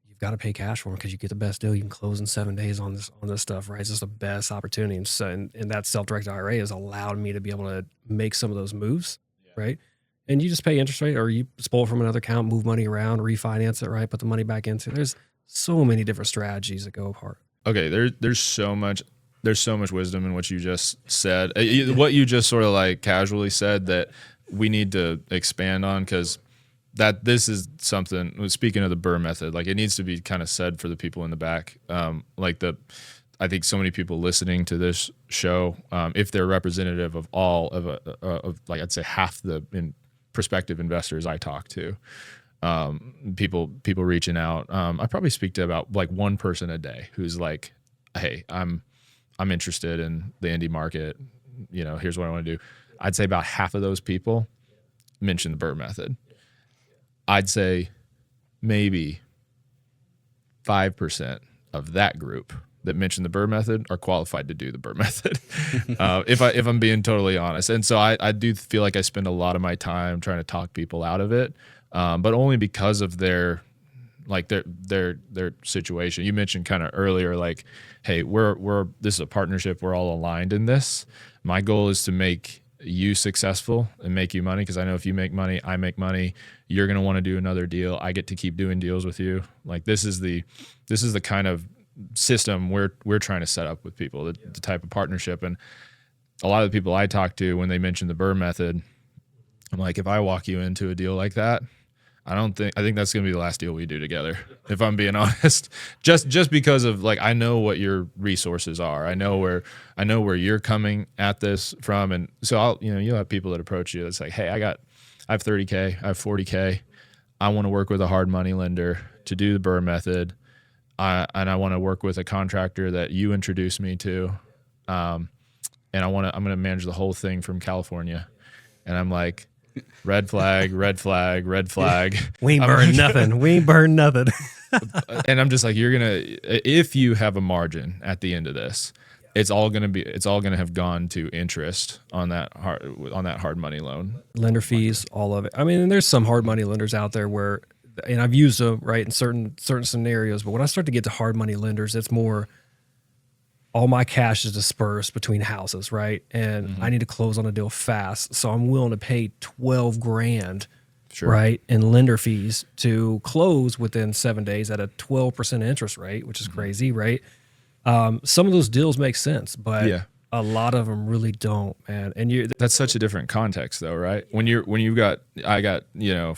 You've got to pay cash for them because you get the best deal. You can close in 7 days on this stuff, right? It's just the best opportunity. And so, and that self-directed IRA has allowed me to be able to make some of those moves, right? And you just pay interest rate, or you pull from another account, move money around, refinance it, right? Put the money back into. There's so many different strategies that go apart. Okay, there's so much wisdom in what you just said. What you just sort of like casually said that we need to expand on, because this is something, speaking of the Burr method, like it needs to be kind of said for the people in the back. I think so many people listening to this show, if they're representative of all of like I'd say half the prospective investors I talk to, people reaching out. I probably speak to about like one person a day who's like, hey, I'm interested in the indie market. You know, here's what I want to do. I'd say about half of those people mention the Burr method. I'd say maybe 5% of that group that mentioned the Burr method are qualified to do the Burr method. If I'm being totally honest. And so I do feel like I spend a lot of my time trying to talk people out of it. But only because of their situation. You mentioned kind of earlier, like, hey, this is a partnership. We're all aligned in this. My goal is to make you successful and make you money, because I know if you make money, I make money. You're going to want to do another deal. I get to keep doing deals with you. Like this is the kind of system we're trying to set up with people, the type of partnership. And a lot of the people I talk to, when they mention the Burr method, I'm like, if I walk you into a deal like that, I think that's going to be the last deal we do together, if I'm being honest. Just because of like, I know what your resources are. I know where you're coming at this from. And so you'll have people that approach you that's like, hey, I have 30K, I have 40K. I want to work with a hard money lender to do the Burr method. And I want to work with a contractor that you introduced me to. And I'm going to manage the whole thing from California. And I'm like, red flag, red flag, red flag. We ain't burn nothing. We ain't burn nothing. And I'm just like, if you have a margin at the end of this, it's all gonna have gone to interest on that hard money loan. Lender fees, all of it. I mean, and there's some hard money lenders out there where, and I've used them right in certain scenarios, but when I start to get to hard money lenders, it's more, all my cash is dispersed between houses, right? And I need to close on a deal fast. So I'm willing to pay $12,000, sure, right, in lender fees to close within 7 days at a 12% interest rate, which is crazy, right? Some of those deals make sense, but a lot of them really don't, man. And that's such a different context though, right? I got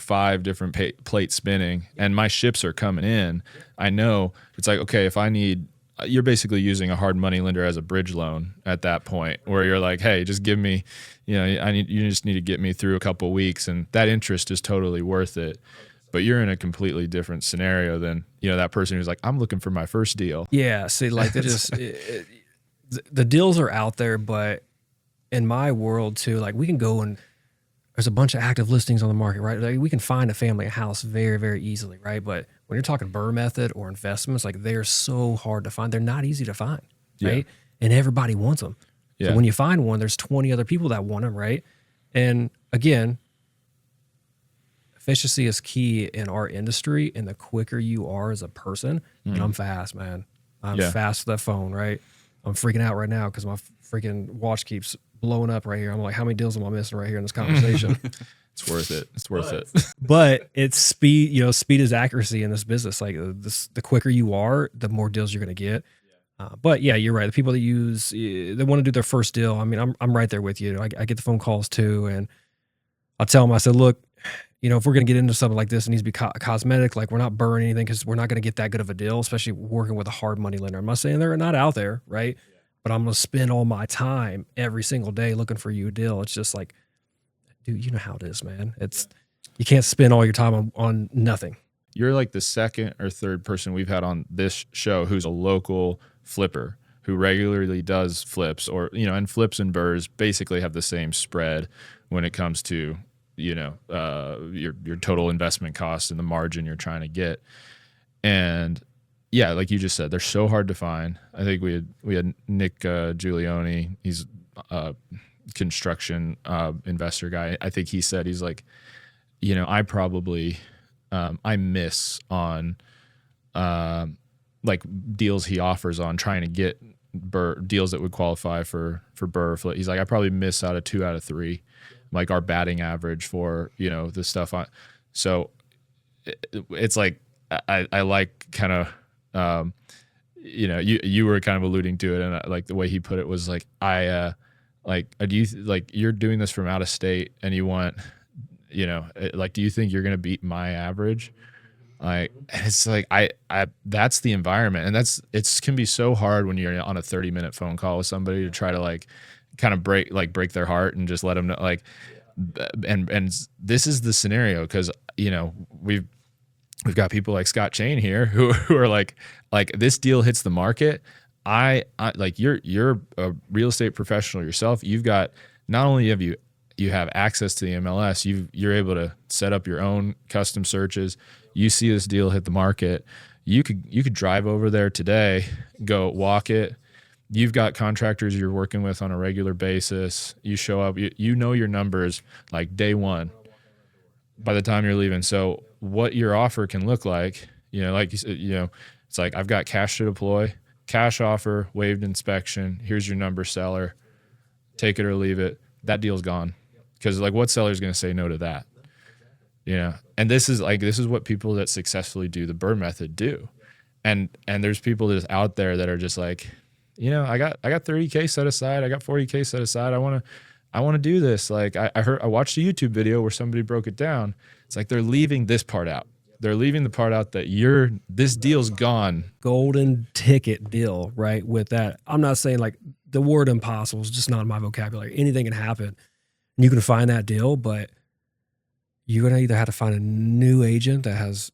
5 different plates spinning and my ships are coming in. I know it's like, okay, if I need, you're basically using a hard money lender as a bridge loan at that point, where you're like, hey, just give me, you just need to get me through a couple of weeks, and that interest is totally worth it. But you're in a completely different scenario than, that person who's like, I'm looking for my first deal. Yeah. See, like the deals are out there, but in my world too, like we can go and there's a bunch of active listings on the market, right? Like we can find a family a house very, very easily, right? But when you're talking Burr method or investments, like they're so hard to find. They're not easy to find, right? And everybody wants them. Yeah. So when you find one, there's 20 other people that want them, right? And again, efficiency is key in our industry. And the quicker you are as a person, and I'm fast, man. I'm fast with that phone, right? I'm freaking out right now because my freaking watch keeps blowing up right here. I'm like, how many deals am I missing right here in this conversation? It's worth it. It's worth it. But it's speed, speed is accuracy in this business. Like the quicker you are, the more deals you're going to get. But yeah, you're right. The people that they want to do their first deal. I mean, I'm right there with you. I get the phone calls too. And I'll tell them, I said, look, if we're going to get into something like this, it needs to be cosmetic. Like we're not burning anything because we're not going to get that good of a deal, especially working with a hard money lender. I'm not saying they're not out there, right? But I'm going to spend all my time every single day looking for you a deal. It's just like, dude, you know how it is, man. You can't spend all your time on nothing. You're like the second or third person we've had on this show who's a local flipper who regularly does flips, or, and flips and burrs basically have the same spread when it comes to, your total investment cost and the margin you're trying to get. And yeah, like you just said, they're so hard to find. I think we had Nick Giulioni. He's construction investor guy. I think he said, he's like, I probably I miss on like deals he offers on trying to get deals that would qualify for Burr. He's like, I probably miss out of 2 out of 3, like our batting average for the stuff on. So it's like I like kind of you were kind of alluding to it, and like the way he put it was like, do you like you're doing this from out of state and you want like, do you think you're gonna beat my average? Like, it's like I that's the environment, and it can be so hard when you're on a 30-minute phone call with somebody to try to like kind of break their heart and just let them know, like, and this is the scenario, because we've got people like Scott Chain here who are like this deal hits the market. I like you're a real estate professional yourself. You've got, not only have you have access to the MLS, you're able to set up your own custom searches. You see this deal hit the market, you could drive over there today, go walk it. You've got contractors you're working with on a regular basis. You show up, you know your numbers like day one by the time you're leaving. So what your offer can look like, like you said, it's like, I've got cash to deploy, cash offer, waived inspection. Here's your number, seller. Take it or leave it. That deal's gone. Because like, what seller's going to say no to that? And this is what people that successfully do the Burr method do. And there's people just out there that are just like, I got $30K set aside. I got $40K set aside. I want to do this. Like I watched a YouTube video where somebody broke it down. It's like, they're leaving this part out. They're leaving the part out that this deal's gone. Golden ticket deal, right? With that, I'm not saying like the word impossible is just not in my vocabulary. Anything can happen. And you can find that deal, but you're going to either have to find a new agent that has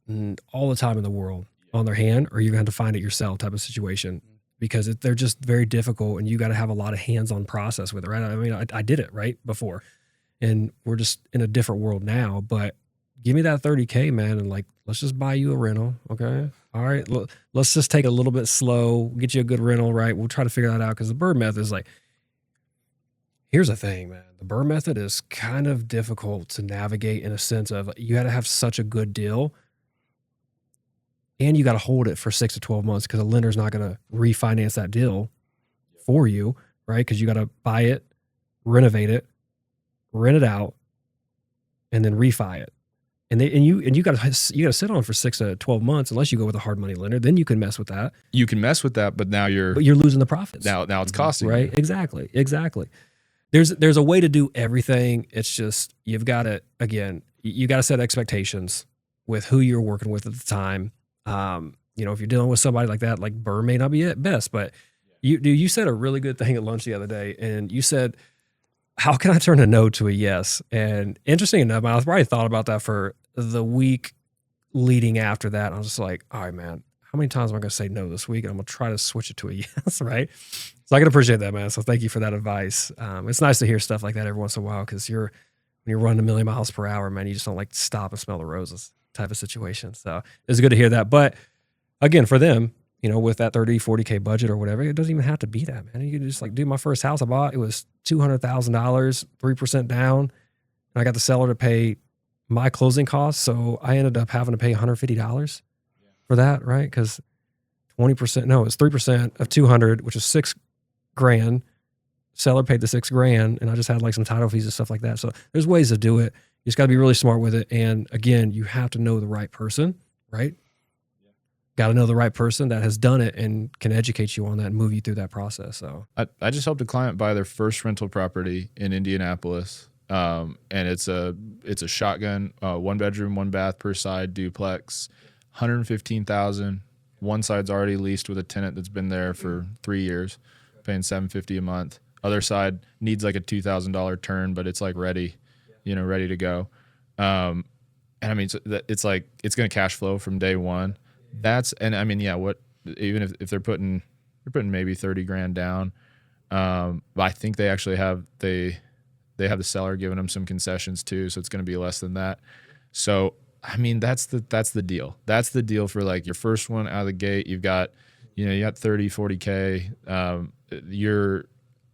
all the time in the world on their hand, or you're going to have to find it yourself type of situation, because they're just very difficult, and you got to have a lot of hands-on process with it, right? I mean, I did it right before, and we're just in a different world now, but give me that $30K, man, and like, let's just buy you a rental, okay? All right, let's just take it a little bit slow, get you a good rental, right? We'll try to figure that out, because the Burr method is like, here's the thing, man. The Burr method is kind of difficult to navigate, in a sense of you got to have such a good deal, and you got to hold it for 6 to 12 months, because a lender's not going to refinance that deal for you, right? Because you got to buy it, renovate it, rent it out, and then refi it. And you got to sit on it for 6 to 12 months, unless you go with a hard money lender. Then you can mess with that. You can mess with that, but now you're losing the profits. Now it's costing right? you. Exactly. There's a way to do everything. It's just, you've got to, again, you got to set expectations with who you're working with at the time. If you're dealing with somebody like that, like Burr may not be at best, but you said a really good thing at lunch the other day, and you said, how can I turn a no to a yes? And interesting enough, I probably thought about that for the week leading after that. I was just like, all right, man, how many times am I going to say no this week? And I'm going to try to switch it to a yes, right? So I can appreciate that, man. So thank you for that advice. It's nice to hear stuff like that every once in a while, because when you're running a million miles per hour, man, you just don't like to stop and smell the roses type of situation. So it's good to hear that. But again, for them, with that 30, 40K budget or whatever, it doesn't even have to be that, man. You can just like, dude, my first house I bought, it was $200,000, 3% down. And I got the seller to pay my closing costs. So I ended up having to pay $150 for that, right? Because 20%, no, it's 3% of 200, which is $6,000. Seller paid the $6,000, and I just had like some title fees and stuff like that. So there's ways to do it. You just got to be really smart with it. And again, you have to know the right person, right? Got to know the right person that has done it and can educate you on that and move you through that process. So I just helped a client buy their first rental property in Indianapolis. And it's a shotgun, 1 bedroom, 1 bath per side duplex, $115,000. One side's already leased with a tenant that's been there for 3 years, paying $750 a month. Other side needs like a $2,000 turn, but it's like ready to go. And I mean, it's like, it's going to cash flow from day one. Even if they're putting maybe $30,000 down. But I think they actually have the seller giving them some concessions too. So it's going to be less than that. So, I mean, that's the deal. That's the deal for like your first one out of the gate. You got 30, 40K.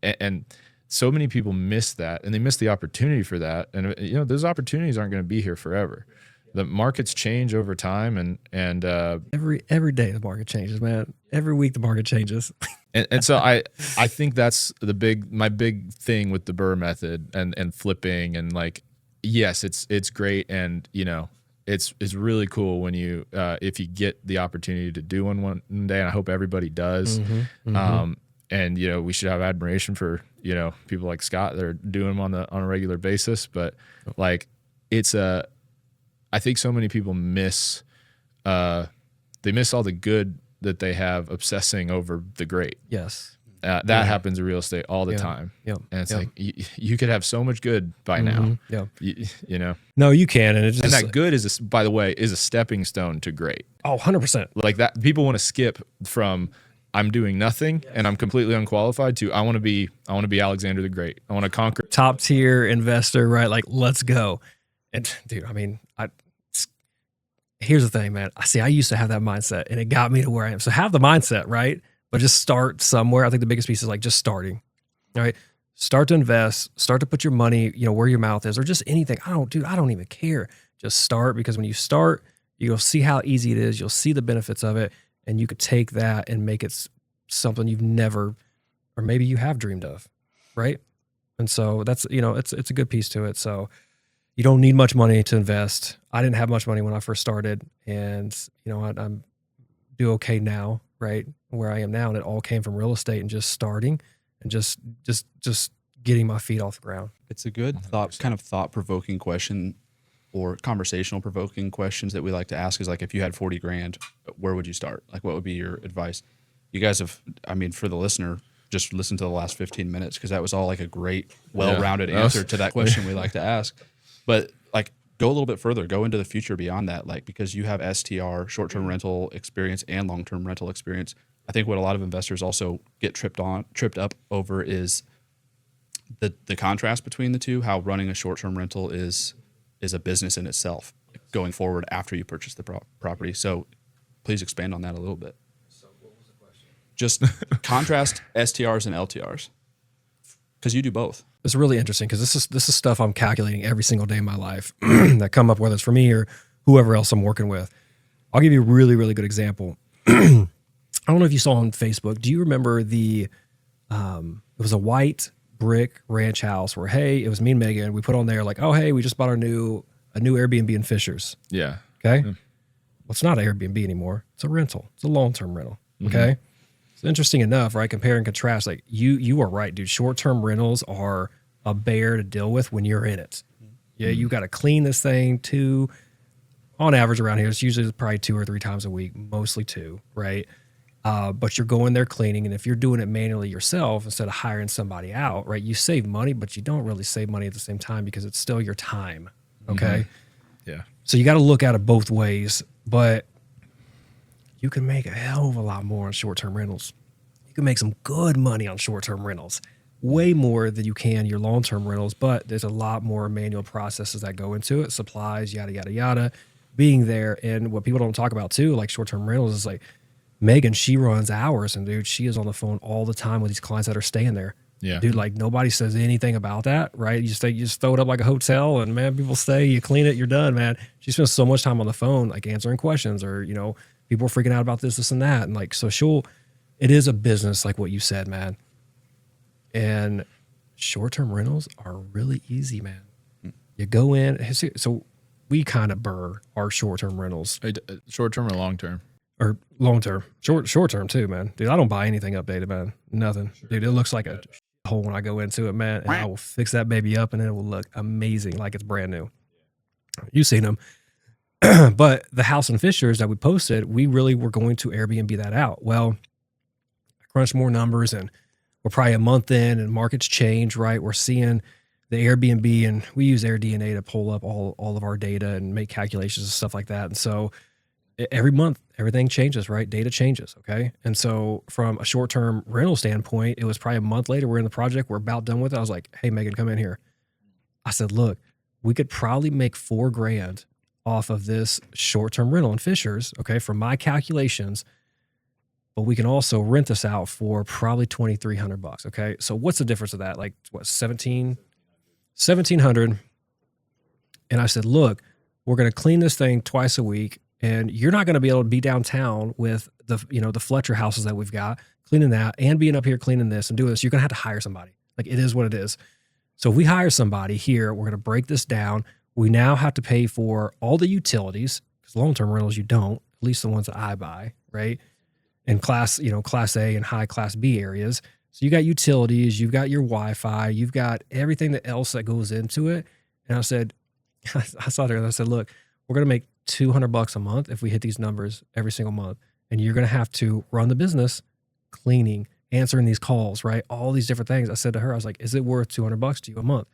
And so many people miss that, and they miss the opportunity for that. And those opportunities aren't going to be here forever. The markets change over time, and every day the market changes, man. Every week the market changes. and so I think that's my big thing with the Burr method and flipping, and like, yes, it's great, and it's really cool when you if you get the opportunity to do one day, and I hope everybody does. And we should have admiration for people like Scott that are doing them on a regular basis. But like, I think so many people miss all the good that they have obsessing over the great. Yes. That happens in real estate all the time. Yep. And it's like, you could have so much good by now. Yeah. No, you can. And that good is, by the way, is a stepping stone to great. Oh, 100%. Like that, people want to skip from I'm doing nothing and I'm completely unqualified to I want to be Alexander the Great. I want to conquer. Top tier investor, right? Like, let's go. And dude, I mean, here's the thing, man. I used to have that mindset and it got me to where I am. So have the mindset, right? But just start somewhere. I think the biggest piece is like just starting, right? Start to invest, start to put your money, where your mouth is, or just anything. I don't even care. Just start, because when you start, you'll see how easy it is. You'll see the benefits of it, and you could take that and make it something you've never, or maybe you have dreamed of, right? And so that's, it's a good piece to it. So you don't need much money to invest. I didn't have much money when I first started, and I'm do okay now, right? Where I am now, and it all came from real estate and just starting and just getting my feet off the ground. It's a good thought-provoking question, or conversational provoking questions that we like to ask is like, if you had 40 grand, where would you start? Like, what would be your advice? You guys have, for the listener, just listen to the last 15 minutes, because that was all like a great, well-rounded answer to that question we like to ask. But like, go a little bit further, go into the future beyond that, like, because you have STR, short-term rental experience, and long-term rental experience. I think what a lot of investors also get tripped up over is the contrast between the two, how running a short-term rental is a business in itself going forward after you purchase the property. So please expand on that a little bit. So what was the question? Just contrast STRs and LTRs, because you do both. It's really interesting, because this is stuff I'm calculating every single day in my life that come up, whether it's for me or whoever else I'm working with. I'll give you a really, really good example. I don't know if you saw on Facebook. Do you remember it was a white brick ranch house where, hey, it was me and Megan. We put on there like, oh, hey, we just bought a new Airbnb in Fishers. Yeah. Okay. Well, it's not an Airbnb anymore. It's a rental. It's a long-term rental. Okay. It's interesting enough, right? Compare and contrast. Like you are right, dude. Short-term rentals are a bear to deal with when you're in it. Yeah. You got to clean this thing on average around here. It's usually probably 2 or 3 times a week, mostly 2, right? But you're going there cleaning, and if you're doing it manually yourself instead of hiring somebody out, right, you save money, but you don't really save money at the same time, because it's still your time, okay? Yeah. So you got to look at it both ways, but you can make a hell of a lot more on short-term rentals. You can make some good money on short-term rentals, way more than you can your long-term rentals, but there's a lot more manual processes that go into it, supplies, yada, yada, yada, being there. And what people don't talk about too, like short-term rentals, is like, Megan, she runs hours, and dude, she is on the phone all the time with these clients that are staying there. Yeah. Dude, like, nobody says anything about that, right? You just throw it up like a hotel, and man, people stay, you clean it, you're done, man. She spends so much time on the phone, like answering questions, or, people are freaking out about this and that. And like, so it is a business, like what you said, man. And short-term rentals are really easy, man. You go in, so we kind of burr our short-term rentals. Short-term or long-term? Or long-term, short-term too, man. Dude, I don't buy anything updated, man. Nothing. Sure. Dude, it looks like a hole when I go into it, man. And I will fix that baby up, and it will look amazing, like it's brand new. You've seen them. But the house in Fishers that we posted, we really were going to Airbnb that out. Well, I crunched more numbers, and we're probably a month in, and markets change, right? We're seeing the Airbnb, and we use AirDNA to pull up all of our data and make calculations and stuff like that. And so every month, everything changes, right? Data changes, okay? And so from a short-term rental standpoint, it was probably a month later, we're in the project, we're about done with it. I was like, hey, Megan, come in here. I said, look, we could probably make $4,000 off of this short-term rental in Fishers, okay, from my calculations. but we can also rent this out for probably $2,300. Okay. So what's the difference of that? Like what, 1,700. And I said, look, we're going to clean this thing twice a week, and you're not going to be able to be downtown with the, the Fletcher houses that we've got, cleaning that and being up here cleaning this and doing this. You're going to have to hire somebody. Like, it is what it is. So if we hire somebody here, we're going to break this down. We now have to pay for all the utilities, because long-term rentals, you don't, at least the ones that I buy, right? And class A and high class B areas. So you got utilities, you've got your Wi-Fi, you've got everything else that goes into it. And I said, I saw there and I said, look, we're going to make $200 a month if we hit these numbers every single month. And you're going to have to run the business, cleaning, answering these calls, right? All these different things. I said to her, I was like, is it worth $200 to you a month?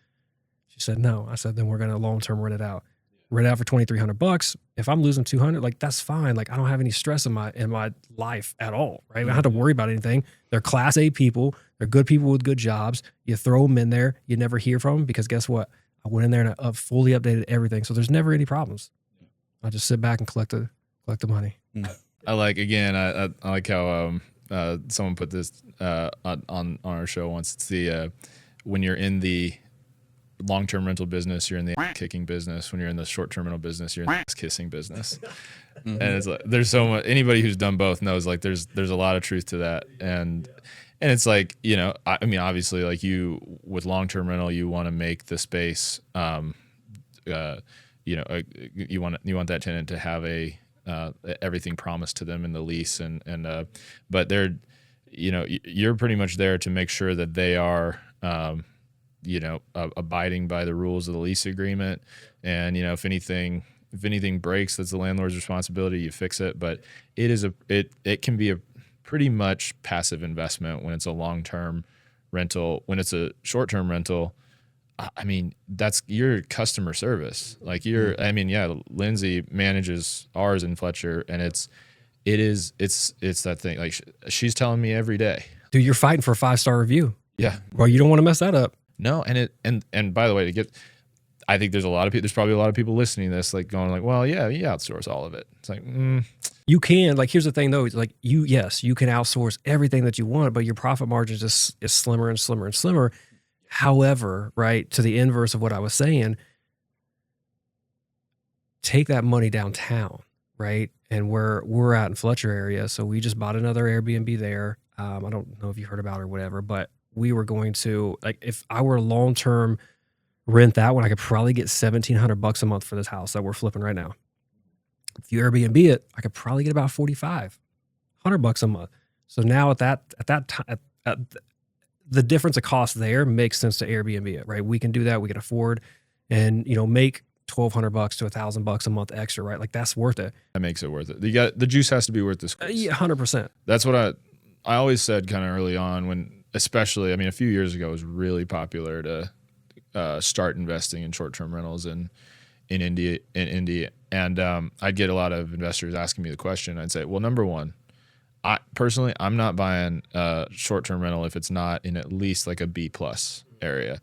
She said, no. I said, then we're going to long-term rent it out. Rent it out for $2,300. If I'm losing 200, like, that's fine. Like, I don't have any stress in my life at all, right? I don't have to worry about anything. They're class A people. They're good people with good jobs. You throw them in there. You never hear from them, because guess what? I went in there and I fully updated everything. So there's never any problems. I just sit back and collect the money. I like, again, I like how someone put this on our show once. It's the when you're in the long-term rental business, you're in the kicking business. When you're in the short-term rental business, you're in the kissing business. And it's like, there's so much. Anybody who's done both knows, like, there's a lot of truth to that. And it's like, I mean, obviously, like, you with long-term rental, you want to make the space, you want that tenant to have everything promised to them in the lease, but they're, you're pretty much there to make sure that they are, abiding by the rules of the lease agreement. And, if anything breaks, that's the landlord's responsibility. You fix it. But it can be a pretty much passive investment when it's a long-term rental. When it's a short-term rental, I mean, that's your customer service. Like, Lindsay manages ours in Fletcher, and it's that thing. Like, she's telling me every day, dude, you're fighting for a 5-star review. Yeah. Well, you don't want to mess that up. No. And by the way, I think there's probably a lot of people listening to this, like, going like, well, yeah, you outsource all of it. It's like, you can, like, here's the thing though. It's like, you can outsource everything that you want, but your profit margin is slimmer and slimmer and slimmer. However, right, to the inverse of what I was saying, take that money downtown, right? And we're out in Fletcher area, so we just bought another Airbnb there. I don't know if you heard about it or whatever, but we were going to, like, if I were long-term rent that one, I could probably get $1,700 a month for this house that we're flipping right now. If you Airbnb it, I could probably get about $4,500 a month. So now at that time, the difference of cost there makes sense to Airbnb it, right? We can do that. We can afford and, make $1,200 to $1,000 a month extra, right? Like, that's worth it. That makes it worth it. The juice has to be worth the squeeze. Yeah, 100%. That's what I always said kind of early on, when, especially, I mean, a few years ago, it was really popular to start investing in short-term rentals in India. And I'd get a lot of investors asking me the question. I'd say, well, number one, I'm not buying a short-term rental if it's not in at least like a B+ area.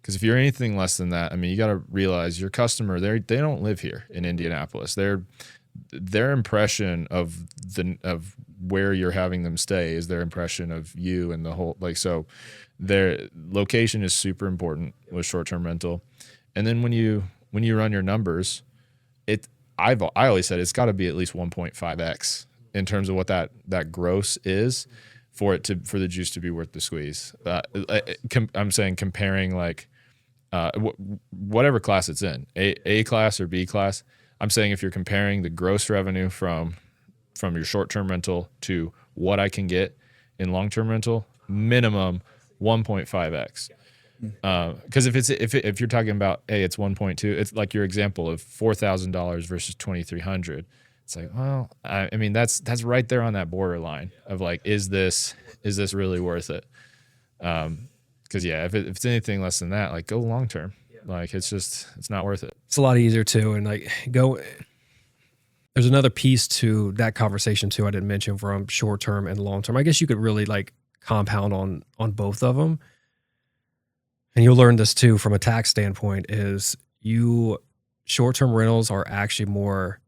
Because if you're anything less than that, I mean, you got to realize your customer, they don't live here in Indianapolis. Their impression of where you're having them stay is their impression of you and the whole, like, so their location is super important with short-term rental. And then when you run your numbers, I always said it's got to be at least 1.5x in terms of what that gross is for the juice to be worth the squeeze. I'm saying comparing, like, whatever class it's in, A class or B class. I'm saying if you're comparing the gross revenue from your short-term rental to what I can get in long-term rental, minimum 1.5x. Because if you're talking about, hey, it's 1.2, it's like your example of $4,000 versus $2,300. It's like, well, I mean, that's right there on that borderline of, like, is this really worth it? Because if it's anything less than that, like, go long term. Like, it's not worth it. It's a lot easier too, and like, go. There's another piece to that conversation too I didn't mention, from short term and long term. I guess you could really, like, compound on both of them, and you'll learn this too from a tax standpoint. Is short term rentals are actually more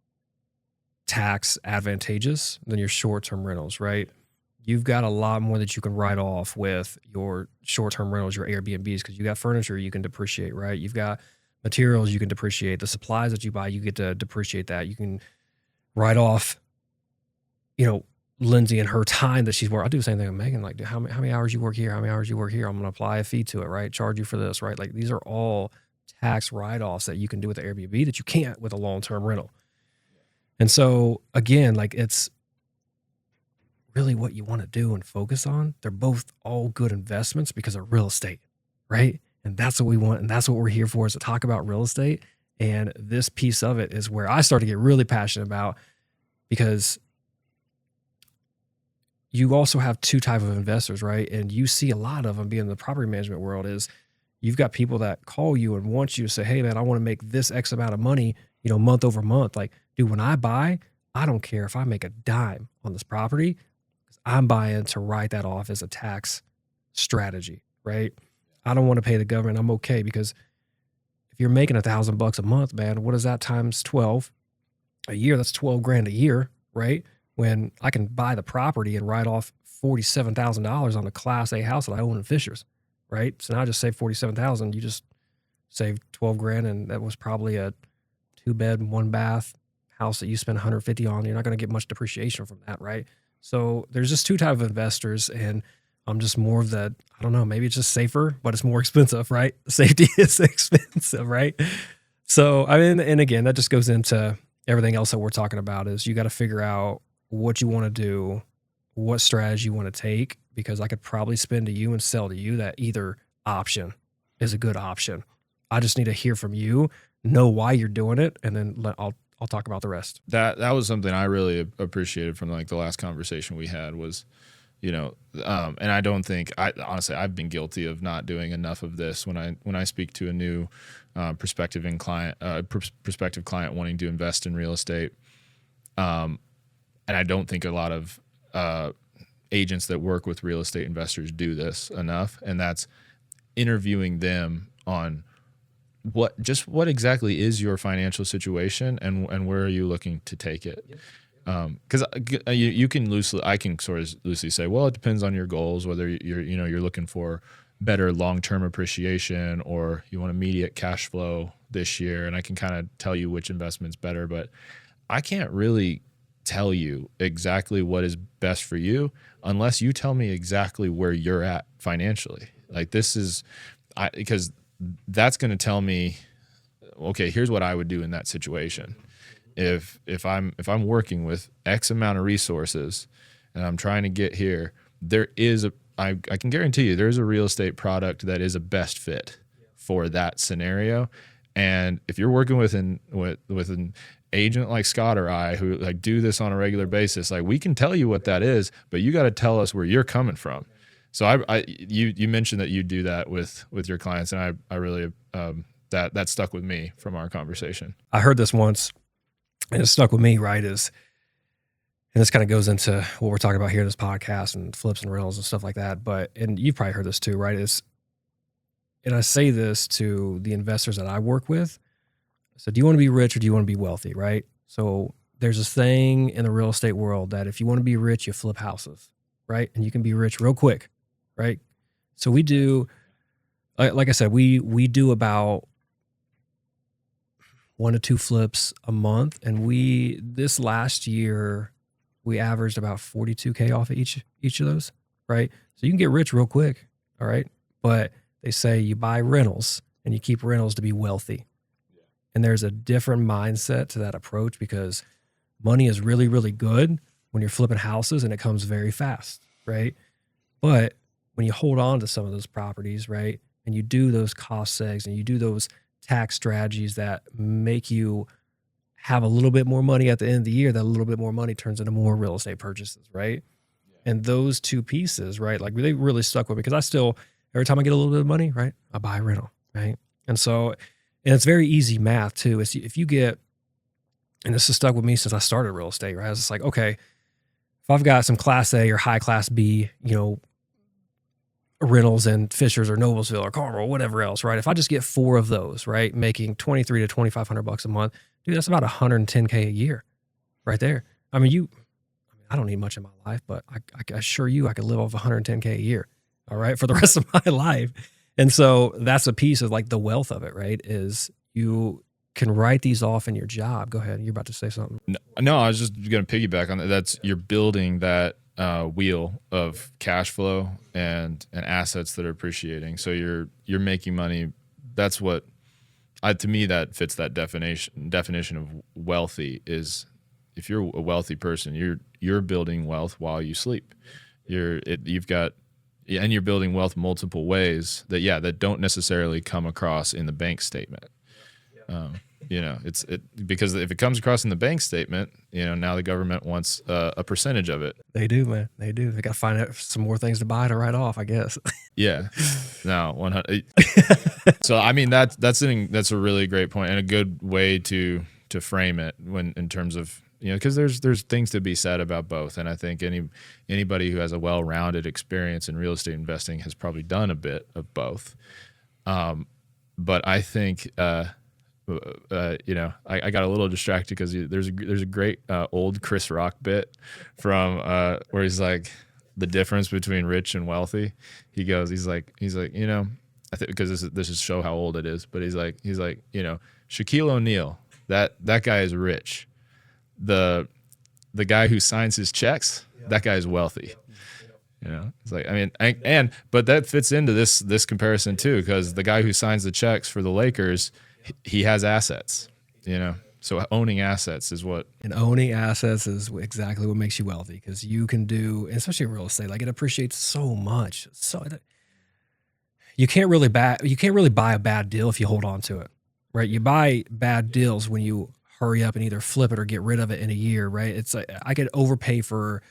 tax advantageous than your short-term rentals, right? you've got a lot more that you can write off with your short-term rentals, your Airbnbs, because you got furniture you can depreciate, right? You've got materials you can depreciate. The supplies that you buy, you get to depreciate that. You can write off, Lindsay and her time that she's working. I'll do the same thing with Megan. Like, how many hours you work here? How many hours you work here? I'm going to apply a fee to it, right? Charge you for this, right? Like, these are all tax write-offs that you can do with the Airbnb that you can't with a long-term rental. And so, again, like, it's really what you want to do and focus on. They're both all good investments because of real estate, right? And that's what we want. And that's what we're here for, is to talk about real estate. And this piece of it is where I start to get really passionate about, because you also have two types of investors, right? And you see a lot of them being in the property management world. Is you've got people that call you and want you to say, hey man, I want to make this X amount of money, month over month. Like, dude, when I buy, I don't care if I make a dime on this property, because I'm buying to write that off as a tax strategy, right? I don't want to pay the government. I'm okay, because if you're making $1,000 a month, man, what is that times 12 a year? That's 12 grand a year, right? When I can buy the property and write off $47,000 on a Class A house that I own in Fishers, right? So now I just saved $47,000. You just saved 12 grand, and that was probably a 2-bed, 1-bath house that you spend $150 on. You're not going to get much depreciation from that, right? So there's just two types of investors, and I'm just more of the, I don't know, maybe it's just safer, but it's more expensive, right? Safety is expensive, right? So, I mean, and again, that just goes into everything else that we're talking about. Is you got to figure out what you want to do, what strategy you want to take, because I could probably spin to you and sell to you that either option is a good option. I just need to hear from you, know why you're doing it, and then I'll talk about the rest. That was something I really appreciated from like the last conversation we had was, and I don't think honestly, I've been guilty of not doing enough of this when I speak to a new prospective client wanting to invest in real estate. And I don't think a lot of agents that work with real estate investors do this enough. And that's interviewing them on what exactly is your financial situation, and where are you looking to take it? Because I can sort of loosely say, well, it depends on your goals, whether you're looking for better long-term appreciation or you want immediate cash flow this year. And I can kind of tell you which investment's better, but I can't really tell you exactly what is best for you unless you tell me exactly where you're at financially. Like, because that's going to tell me, okay, here's what I would do in that situation. If I'm working with X amount of resources and I'm trying to get here, I can guarantee you there's a real estate product that is a best fit for that scenario. And if you're working with an agent like Scott or I, who like do this on a regular basis, like, we can tell you what that is, but you got to tell us where you're coming from. So you mentioned that you do that with your clients, and I really that stuck with me from our conversation. I heard this once, and it stuck with me, right? And this kind of goes into what we're talking about here in this podcast and flips and rentals and stuff like that. And you've probably heard this too, right? And I say this to the investors that I work with. So do you want to be rich or do you want to be wealthy, right? So there's this thing in the real estate world that if you want to be rich, you flip houses, right? And you can be rich real quick, right? So we do, like I said, we do about 1 to 2 flips a month. And this last year, we averaged about 42K off of each of those, right? So you can get rich real quick, all right? But they say you buy rentals and you keep rentals to be wealthy. And there's a different mindset to that approach, because money is really, really good when you're flipping houses and it comes very fast, right? But when you hold on to some of those properties, right, and you do those cost segs and you do those tax strategies that make you have a little bit more money at the end of the year, that a little bit more money turns into more real estate purchases, right? Yeah. And those two pieces, right, like they really stuck with me, because every time I get a little bit of money, right, I buy a rental, right? And so, and it's very easy math too. If you get, and this has stuck with me since I started real estate, right? It's like, okay, if I've got some Class A or high Class B, rentals in Fishers or Noblesville or Carmel or whatever else, right? If I just get 4 of those, right, making $2,300 to $2,500 a month, dude, that's about $110K a year, right there. I mean, I don't need much in my life, but I assure you I could live off 110K a year. All right. For the rest of my life. And so that's a piece of like the wealth of it, right? Is you can write these off in your job. Go ahead. You're about to say something. No, I was just going to piggyback on that. That's you're building that wheel of cash flow and assets that are appreciating. So you're making money. That's what to me that fits that definition of wealthy is if you're a wealthy person, you're building wealth while you sleep. You've got and you're building wealth multiple ways that don't necessarily come across in the bank statement. Because if it comes across in the bank statement, now the government wants a percentage of it. They do, man. They do. They got to find out some more things to buy to write off, I guess. Yeah. No, 100. So I mean that's a really great point and a good way to frame it when in terms of because there's things to be said about both, and I think anybody who has a well-rounded experience in real estate investing has probably done a bit of both. But I think. I got a little distracted because there's a great old Chris Rock bit from where he's like the difference between rich and wealthy. He's like I think because this is show how old it is, but he's like Shaquille O'Neal that guy is rich. The guy who signs his checks, that guy is wealthy. It's like but that fits into this comparison too because the guy who signs the checks for the Lakers. He has assets, so owning assets is what. And owning assets is exactly what makes you wealthy because you can do, especially in real estate, like it appreciates so much. So you can't really buy a bad deal if you hold on to it, right? You buy bad deals when you hurry up and either flip it or get rid of it in a year, right? It's like I could overpay for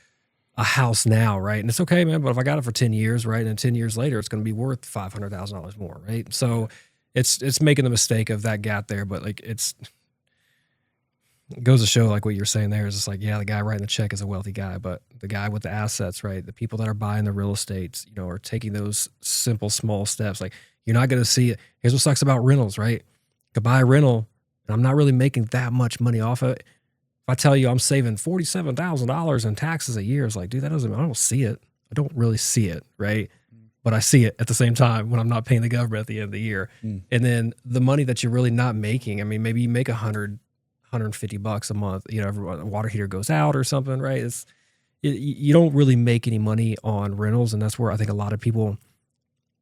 a house now, right? And it's okay, man, but if I got it for 10 years, right, and 10 years later, it's going to be worth $500,000 more, right? So it's making the mistake of that gap there, but like it goes to show like what you're saying there is just like, yeah, the guy writing the check is a wealthy guy, but the guy with the assets, right? The people that are buying the real estate, are taking those simple, small steps. Like you're not going to see it. Here's what sucks about rentals, right? You could buy a rental and I'm not really making that much money off of it. If I tell you I'm saving $47,000 in taxes a year, it's like, dude, I don't see it. I don't really see it, right? But I see it at the same time when I'm not paying the government at the end of the year. And then the money that you're really not making, I mean, maybe you make $150 a month, a water heater goes out or something, right? You don't really make any money on rentals. And that's where I think a lot of people,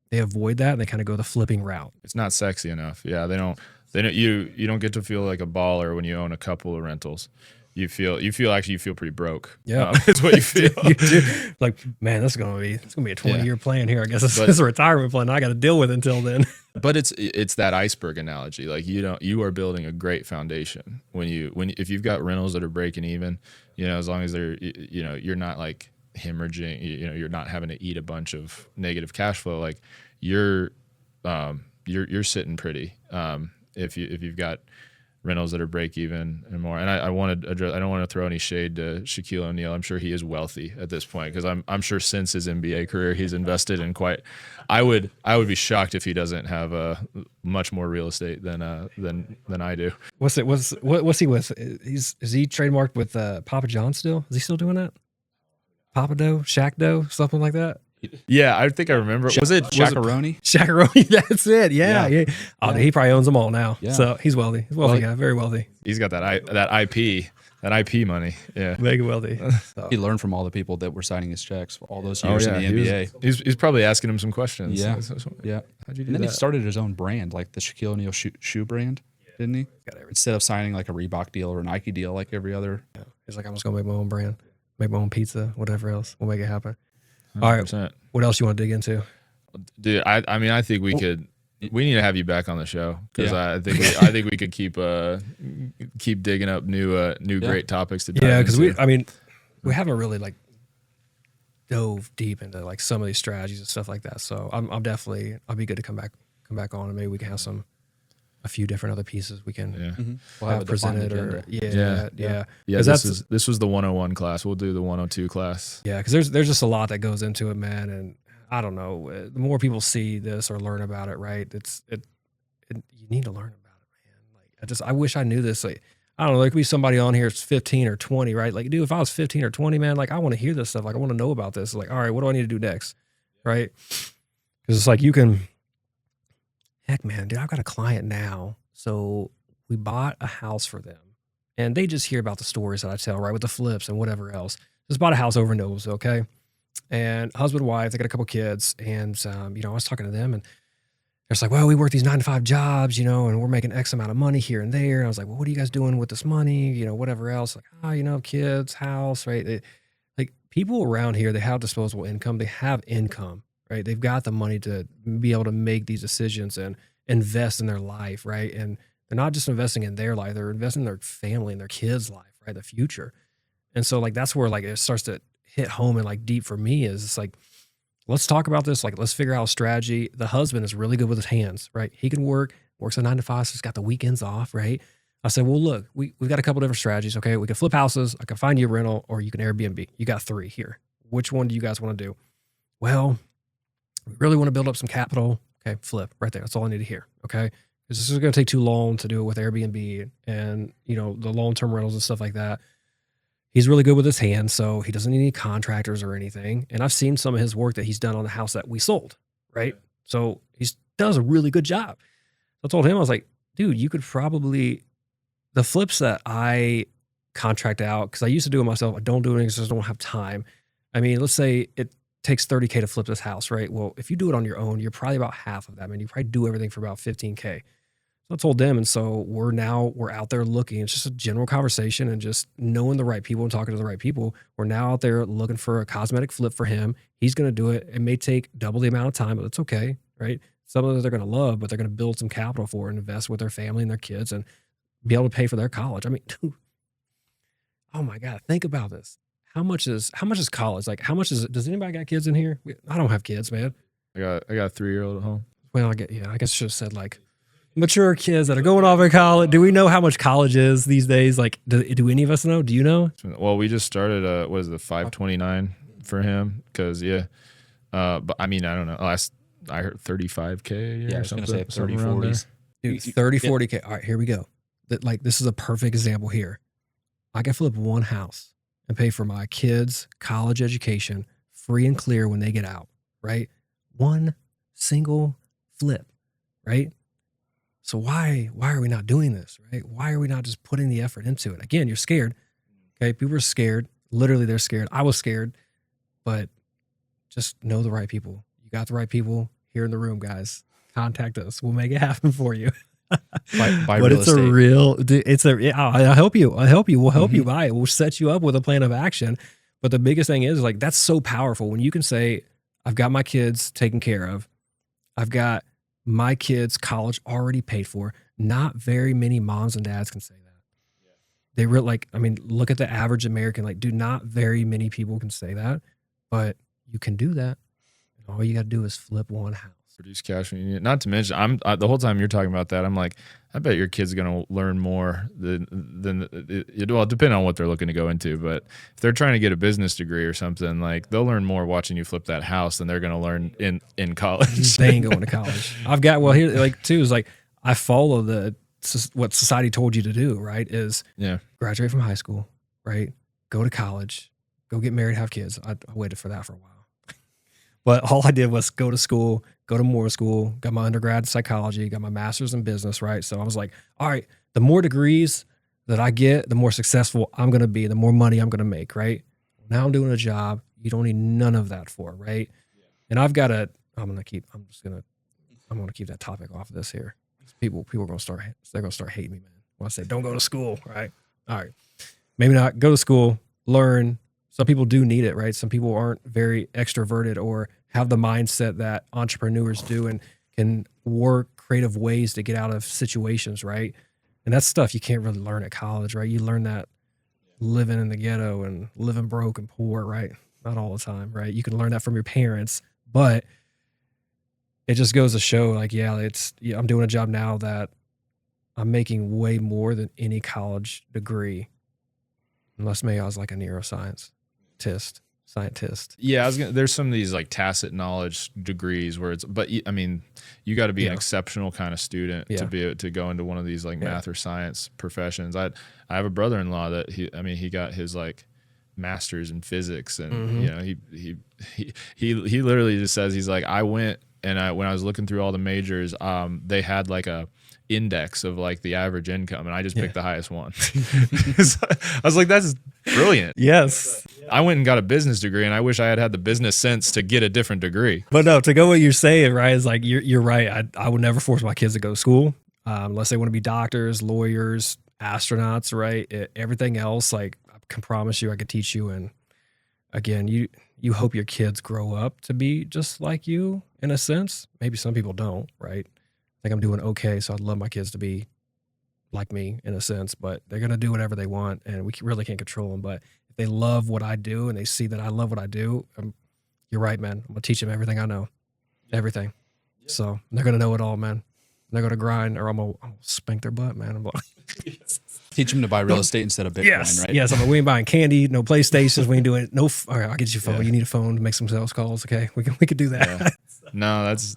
they avoid that and they kind of go the flipping route. It's not sexy enough. Yeah. You don't get to feel like a baller when you own a couple of rentals. You feel pretty broke. Yeah, it's what you feel. You do. Like, man, it's gonna be a 20-year plan here. I guess it's a retirement plan. I got to deal with it until then. But it's that iceberg analogy. Like you are building a great foundation if you've got rentals that are breaking even. As long as they're you're not like hemorrhaging. You're not having to eat a bunch of negative cash flow. Like you're sitting pretty. If you've got rentals that are break even and more. And I don't want to throw any shade to Shaquille O'Neal. I'm sure he is wealthy at this point because I'm sure since his NBA career he's invested in quite. I would be shocked if he doesn't have much more real estate than I do. What's he with? Is he trademarked with Papa John still? Is he still doing that? Papa Dough, Shaq Dough, something like that. Yeah, I think I remember. Was it Shaq-a-roni? Shaq-a-roni, that's it. Yeah. Oh, he probably owns them all now. Yeah. So he's wealthy. He's a wealthy guy, very wealthy. He's got that IP money. Yeah, mega wealthy. So. He learned from all the people that were signing his checks for all those years in the NBA. He's probably asking him some questions. Yeah, yeah. How'd you do and then that? He started his own brand, like the Shaquille O'Neal shoe brand, didn't he? Instead of signing like a Reebok deal or a Nike deal like every other. Yeah. He's like, I'm just gonna make my own brand, make my own pizza, whatever else. We'll make it happen. 100%. All right. What else you want to dig into? Dude, I think we need to have you back on the show because I think we could keep digging up new great topics to dive into. because we haven't really like dove deep into like some of these strategies and stuff like that. So I'll be good to come back on and maybe we can have a few different other pieces we can we'll have presented This was the 101 class. We'll do the 102 class. Yeah, because there's just a lot that goes into it, man. And I don't know, the more people see this or learn about it, right? You need to learn about it, man. Like I wish I knew this. Like I don't know, there could be somebody on here that's 15 or 20, right? Like, dude, if I was 15 or 20, man, like I want to hear this stuff. Like I want to know about this. Like, all right, what do I need to do next? Right? Because it's like heck, man, dude, I've got a client now. So we bought a house for them. And they just hear about the stories that I tell, right? With the flips and whatever else. Just bought a house over in Noblesville, okay? And husband, wife, they got a couple kids. And, I was talking to them and they're like, well, we work these 9-to-5 jobs, and we're making X amount of money here and there. And I was like, well, what are you guys doing with this money? Whatever else. Like, kids, house, right? Like people around here, they have disposable income. They have income, right? They've got the money to be able to make these decisions and invest in their life, right? And they're not just investing in their life, they're investing in their family and their kids' life, right? The future. And so like, that's where like it starts to hit home and like deep for me is it's like, let's talk about this. Like, let's figure out a strategy. The husband is really good with his hands, right? He can works a 9-to-5, so he's got the weekends off, right? I said, well, look, we've got a couple different strategies. Okay. We can flip houses. I can find you a rental or you can Airbnb. You got 3 here. Which one do you guys want to do? Well, we really want to build up some capital. Okay. Flip right there. That's all I need to hear. Okay. Because this is going to take too long to do it with Airbnb and, the long-term rentals and stuff like that. He's really good with his hands, so he doesn't need any contractors or anything. And I've seen some of his work that he's done on the house that we sold, right? So he does a really good job. I told him, I was like, dude, you could probably, the flips that I contract out, because I used to do it myself, I don't do it because I just don't have time. I mean, let's say it takes $30K to flip this house, right? Well, if you do it on your own, you're probably about half of that. I mean, you probably do everything for about $15K. So I told them, and so we're out there looking. It's just a general conversation and just knowing the right people and talking to the right people. We're now out there looking for a cosmetic flip for him. He's going to do it. It may take double the amount of time, but it's okay, right? Some of it they're going to love, but they're going to build some capital for and invest with their family and their kids and be able to pay for their college. I mean, dude, oh my God, think about this. How much is college? Like, how much is it? Does anybody got kids in here? I don't have kids, man. I got a 3-year-old at home. Well, I guess I should have said like mature kids that are going off in college. Do we know how much college is these days? Like, do any of us know? Do you know? Well, we just started what is the 529 for him? Because but I mean, I don't know. I heard 35K a year. Yeah, I was going to say 30, 40s. Dude, 30, 40K. All right, here we go. This is a perfect example here. I can flip one house and pay for my kids' college education free and clear when they get out, right? One single flip, right? So why are we not doing this, right? Why are we not just putting the effort into it? Again, you're scared. Okay, people are scared. Literally, they're scared. I was scared, but just know the right people. You got the right people here in the room, guys. Contact us. We'll make it happen for you. Buy but real it's estate. I'll help you. We'll help you buy it. We'll set you up with a plan of action. But the biggest thing is like, that's so powerful when you can say, I've got my kids taken care of. I've got my kids' college already paid for. Not very many moms and dads can say that. Yeah. They really look at the average American, dude, not very many people can say that, but you can do that. And all you got to do is flip one house. Produce cash when you need it. Not to mention, the whole time you're talking about that, I'm like, I bet your kid's going to learn more than depending on what they're looking to go into. But if they're trying to get a business degree or something, like they'll learn more watching you flip that house than they're going to learn in college. They ain't going to college. I've got, I follow what society told you to do, right? Is graduate from high school, right? Go to college, go get married, have kids. I waited for that for a while. But all I did was go to school, go to more school, got my undergrad in psychology, got my master's in business, right? So I was like, all right, the more degrees that I get, the more successful I'm going to be, the more money I'm going to make, right? Now I'm doing a job you don't need none of that for, right? Yeah. And I'm going to keep that topic off of this here. People are going to start hating me, man. When I say don't go to school, right? All right. Maybe not go to school, learn. Some people do need it, right? Some people aren't very extroverted or have the mindset that entrepreneurs do and can work creative ways to get out of situations, right? And that's stuff you can't really learn at college, right? You learn that living in the ghetto and living broke and poor, right? Not all the time, right? You can learn that from your parents, but it just goes to show I'm doing a job now that I'm making way more than any college degree. Unless maybe I was like a neuroscientist, scientist. Yeah, there's some of these like tacit knowledge degrees where but I mean, you got to be an exceptional kind of student to be able to go into one of these like math or science professions. I have a brother-in-law that he got his like master's in physics, and you know, he literally just says, he's like, I went and when I was looking through all the majors, they had like a index of like the average income, and I just picked the highest one. I was like, that's brilliant. Yes. I went and got a business degree, and I wish I had the business sense to get a different degree. But no, to go what you're saying, right, is like, you're right. I would never force my kids to go to school unless they want to be doctors, lawyers, astronauts, right? Everything else, like, I can promise you I could teach you. And again, you hope your kids grow up to be just like you in a sense. Maybe some people don't, right? I think I'm doing okay, so I'd love my kids to be like me in a sense, but they're going to do whatever they want, and we really can't control them. But if they love what I do and they see that I love what I do, you're right, man. I'm going to teach them everything I know, everything. So they're going to know it all, man. They're going to grind, or I'm going to spank their butt, man. I'm like, teach them to buy real estate instead of Bitcoin, right? Yes. I'm like, we ain't buying candy, no PlayStations. We ain't doing no. All right, I'll get you a phone. Yeah. You need a phone to make some sales calls. Okay, we could do that. Yeah. No, that's.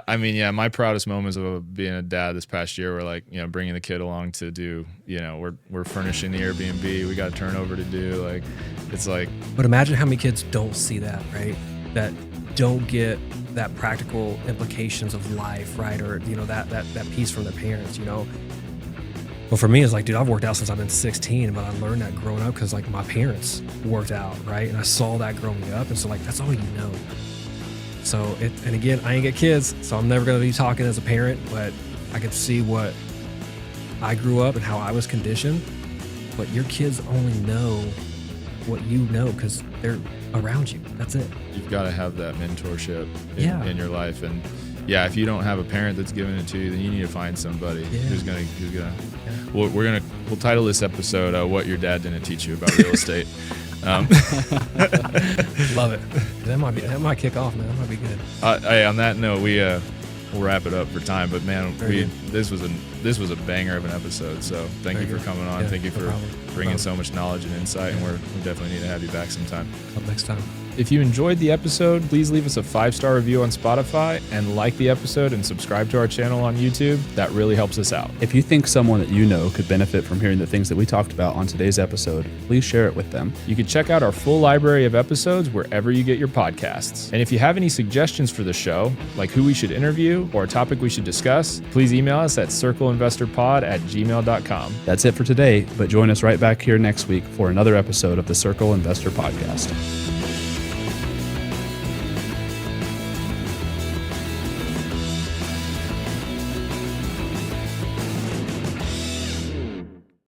I mean, yeah, my proudest moments of being a dad this past year were like, you know, bringing the kid along to do, you know, we're furnishing the Airbnb. We got a turnover to do. Like, it's like. But imagine how many kids don't see that, right? That don't get that practical implications of life, right? Or, you know, that piece from their parents, you know. Well, for me, it's like, dude, I've worked out since I've been 16, but I learned that growing up because, like, my parents worked out, right? And I saw that growing up. And so, like, that's all you know. So, and again, I ain't got kids, so I'm never going to be talking as a parent, but I could see what I grew up and how I was conditioned. But your kids only know what you know because they're around you. That's it. You've got to have that mentorship in your life. And yeah, if you don't have a parent that's giving it to you, then you need to find somebody who's gonna. We'll title this episode "What Your Dad Didn't Teach You About Real Estate." Love it. That might kick off, man. That might be good. Hey, on that note, we'll wrap it up for time. But man, this was a banger of an episode. So thank you for coming on. Thank you for bringing so much knowledge and insight. And we definitely need to have you back sometime. Come next time. If you enjoyed the episode, please leave us a 5-star review on Spotify and like the episode and subscribe to our channel on YouTube. That really helps us out. If you think someone that you know could benefit from hearing the things that we talked about on today's episode, please share it with them. You can check out our full library of episodes wherever you get your podcasts. And if you have any suggestions for the show, like who we should interview or a topic we should discuss, please email us at circleinvestorpod@gmail.com. That's it for today, but join us right back here next week for another episode of the Circle Investor Podcast.